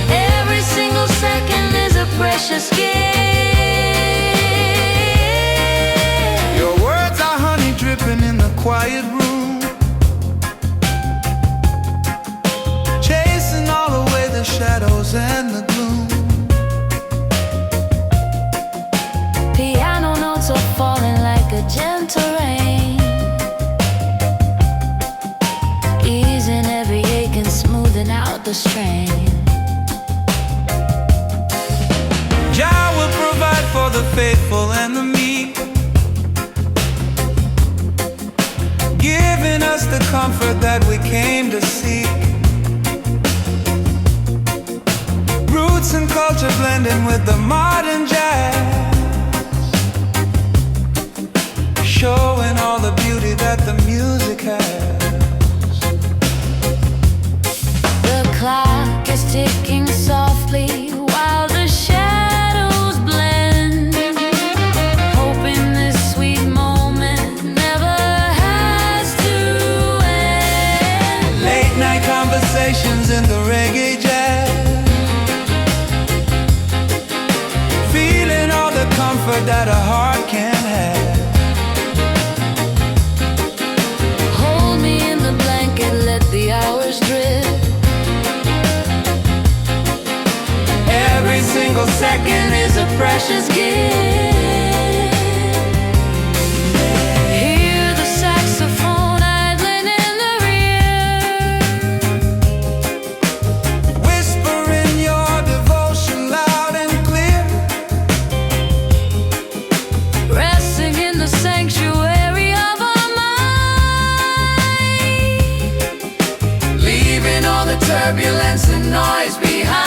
Every single second is a precious gift.
Your words are honey dripping in the quiet room, chasing all away the shadows and the gloom.
Piano notes are falling like a gentle rain, easing every ache and smoothing out the strain.
Jah will provide for the faithful and the meek, giving us the comfort that we came to seek. Roots and culture blending with the modern jazz, showing all the beauty that the music has.
The clock is ticking softly while the shadows blend, hoping this sweet moment never has to end.
Late night conversations in the reggae jazz, feeling all the comfort that a heart can have.
Hold me in the blanket, let the hours drift.
Every single second is a precious gift.
Hear the saxophone idling in the rear,
Whispering your devotion loud and clear,
resting in the sanctuary of our mind,
Leaving all the turbulence and noise behind.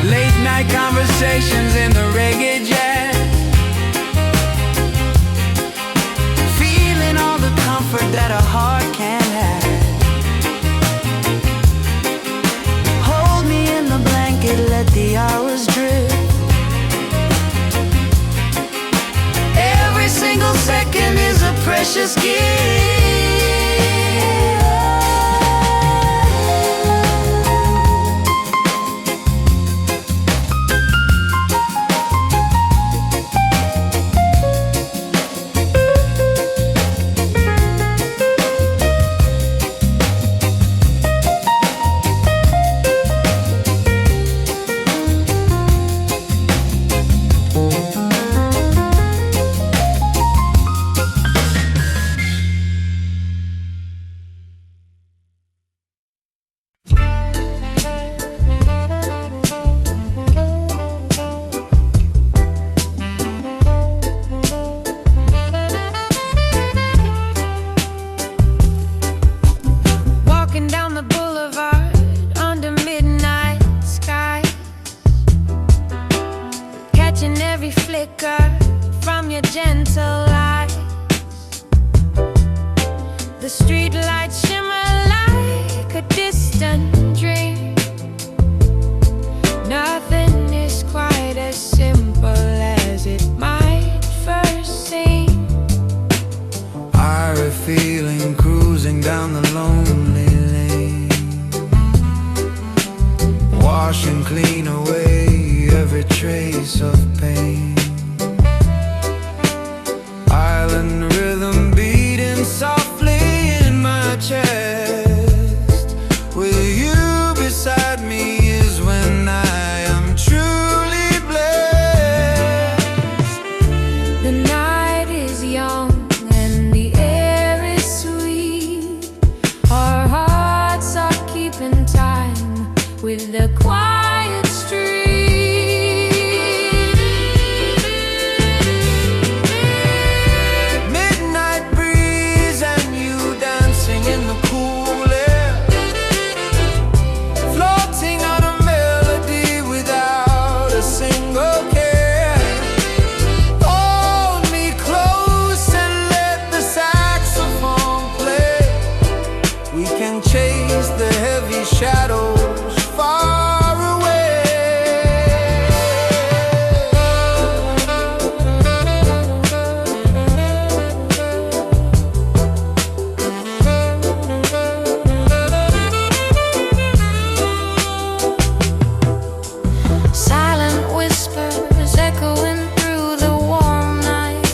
late night conversations in the reggae jazz, feeling all the comfort that a heart can have. Hold me in the blanket, let the hours drift.
every single second is a precious gift. The street lights shimmer like a distant dream.
feeling, cruising down the lonely lane, washing clean away every trace of pain. Island rhythm beating softly in my chest. With you beside me is when I am truly blessed.
The night is young and the air is sweet. Our hearts are keeping time with the quiet street.
Midnight breeze and you dancing in the cool air, floating on a melody without a single care. Hold me close and let the saxophone play. We can chase the heavy shadows far away.
Silent whispers echoing through the warm night,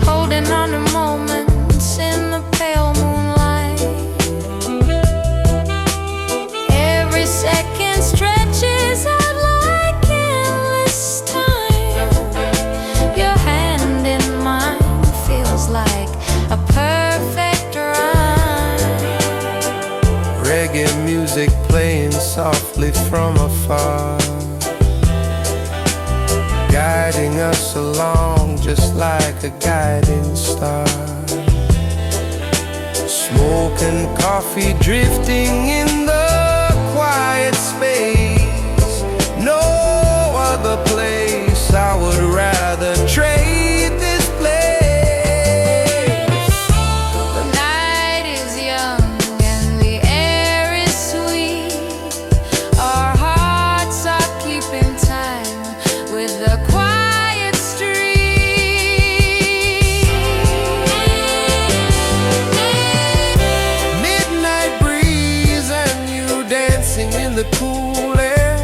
holding on to moments in the pale moonlight. Every second stretches out like endless time. Your hand in mine feels like a perfect rhyme.
Reggae music playing softly from afar, guiding us along just like a guiding star. Smoke and coffee drifting in the quiet space. No other place I would rather trade this place.
The night is young and the air is sweet. Our hearts are keeping time with the quiet street.
Midnight breeze and you dancing in the cool air,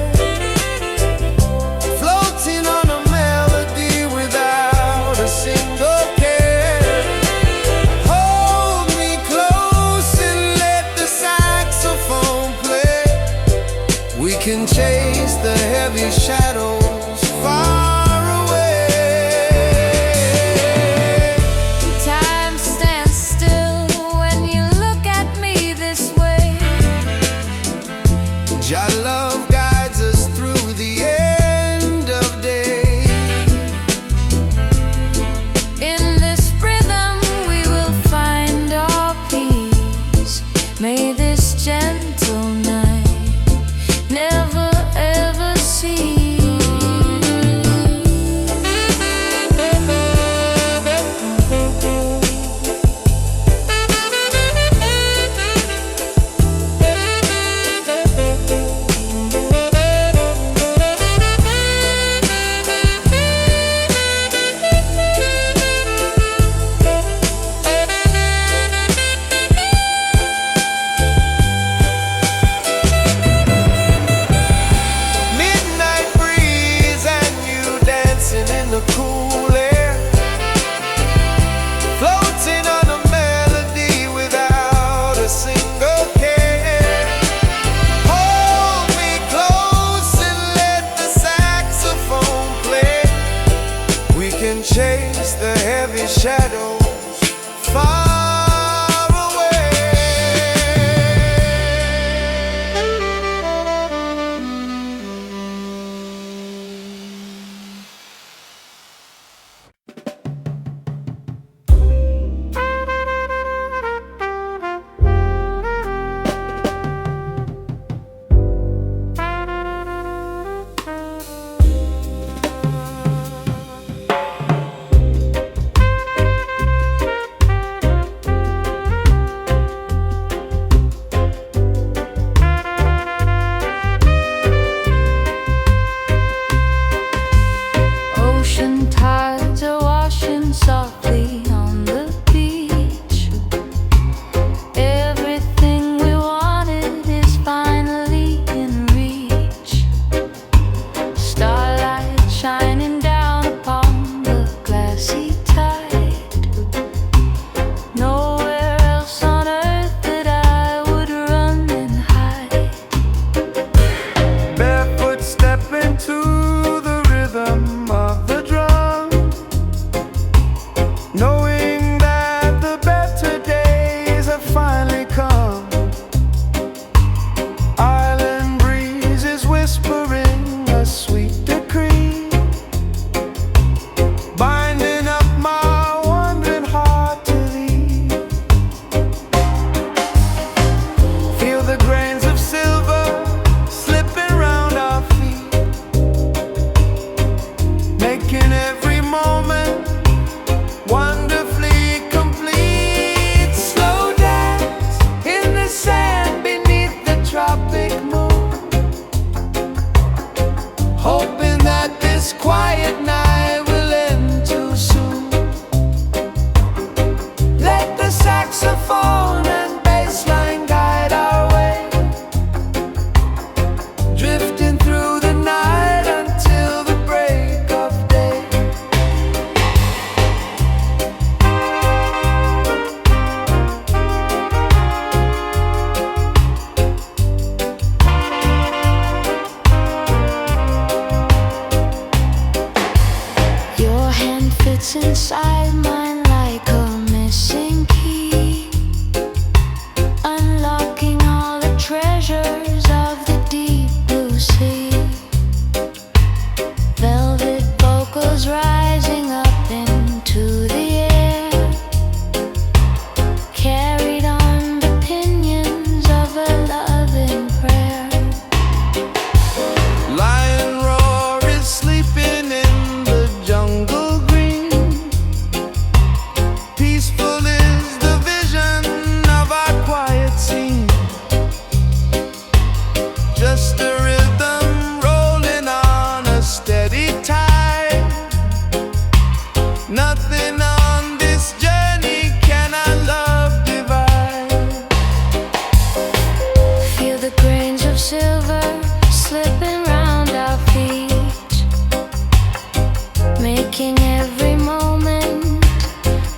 floating on a melody without a single care. Hold me close and let the saxophone play. We can chase the heavy shadows far away.
Time stands still when you look at me this way.
Your love guides us through the end of day.
In this rhythm we will find our peace. May this gentle night never ever cease.
Midnight breeze and you dancing in the cool air, floating on a melody without a single care. Hold me close and let the saxophone play. We can chase the heavy shadows far away. knowing that the better days have finally come. Island breezes whispering a sweet decree, binding up my wandering heart to thee. Feel the grains of silver slipping round our feet, making every moment wonderfully complete. Slow dance in the sand beneath the tropic moon, hoping that this quiet night will end too soon. Let the saxophone and bass line guide our way, drifting through the night until the break of day.
Your hand fits inside mine like a missing key, unlocking all the treasures of the deep blue sea. Velvet vocals rising up into the air, carried on the pinions of a loving prayer.
Lion roar is sleeping in the jungle green. Peaceful is the vision of our quiet scene, just a rhythm rolling on a steady tide. Nothing on this journey can our love divide.
Feel the grains of silver slipping round our feet, making every moment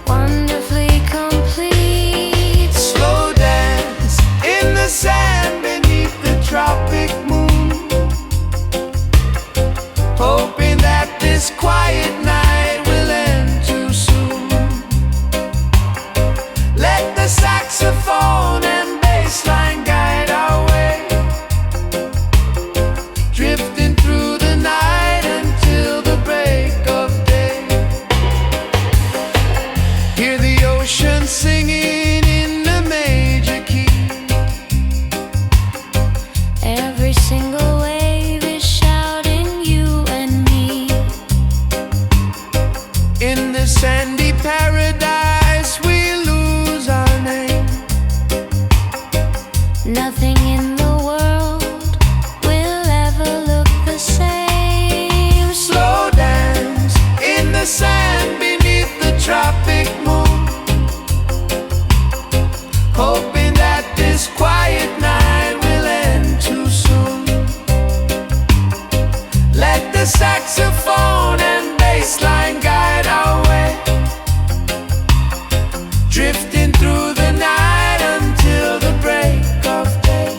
wonderfully complete.
Slow dance in the sand beneath the tropic moon, hoping that this quiet night will end too soon. Let the saxophone and bass line guide our way, drifting through the night until the break of day. Hear the ocean singing in a major key,
Every single wave is shouting you and me.
in this sandy paradise we lose our name.
Nothing in the world will ever look the same.
Slow dance in the sand beneath the tropic moon, hoping that this quiet night will end too soon. Let the saxophone and bass line guide our way, drifting through the night until the break of day.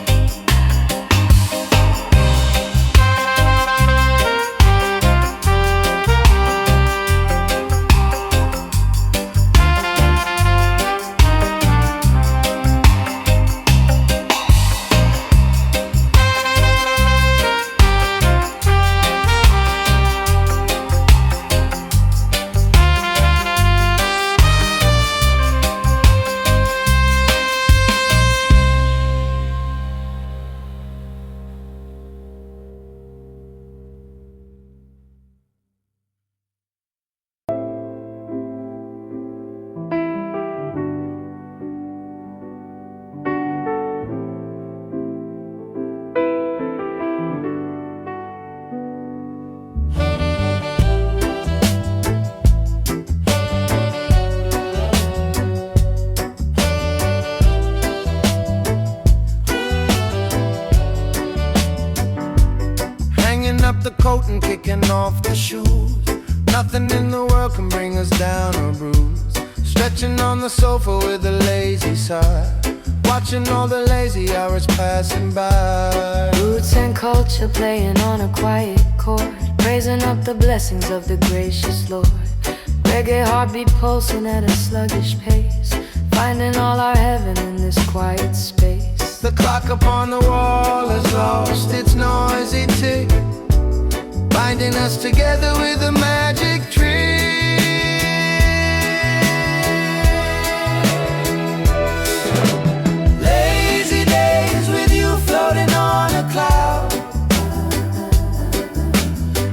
Up the coat and kicking off the shoes. Nothing in the world can bring us down or bruise. Stretching on the sofa with a lazy sigh, watching all the lazy hours passing by.
Roots and culture playing on a quiet chord, praising up the blessings of the gracious Lord. Reggae heartbeat pulsing at a sluggish pace, finding all our heaven in this quiet space.
The clock upon the wall has lost its noisy tick, binding us together with a magic trick. Lazy days with you floating on a cloud,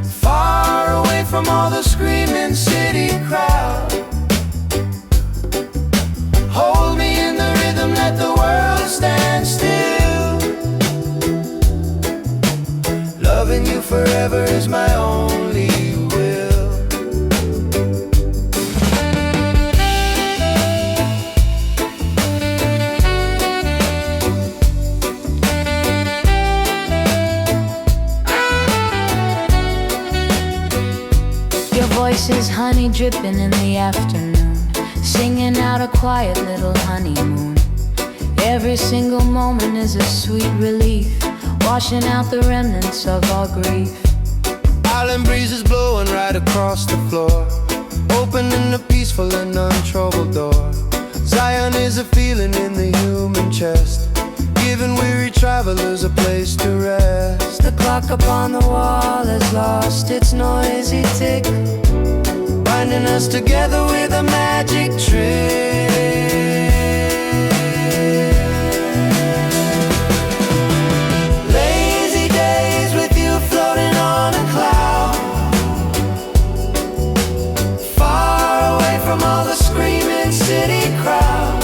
far away from all the screaming city crowd. Hold me in the rhythm, let the world stand still. Loving you forever is my only will.
Your voice is honey dripping in the afternoon, singing out a quiet little honeymoon. Every single moment is a sweet relief, washing out the remnants of our grief.
Island breezes blowing right across the floor, opening a peaceful and untroubled door. Zion is a feeling in the human chest, giving weary travelers a place to rest.
The clock upon the wall has lost its noisy tick,
binding us together with a magic trick. Lazy days with you floating on a cloud, far away from all the screaming city crowd.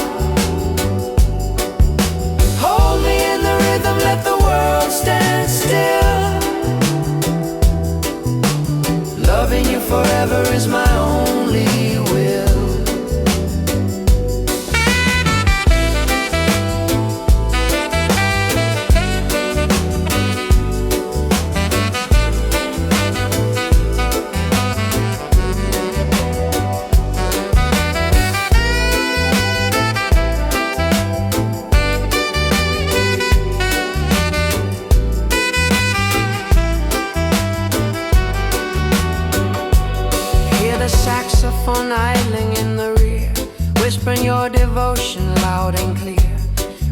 Hold me in the rhythm, let the world stand still. Loving you forever is my only will.
the saxophone idling in the rear, whispering your devotion loud and clear,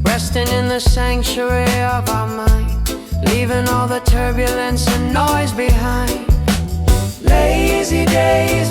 resting in the sanctuary of our mind, leaving all the turbulence and noise behind.
Lazy days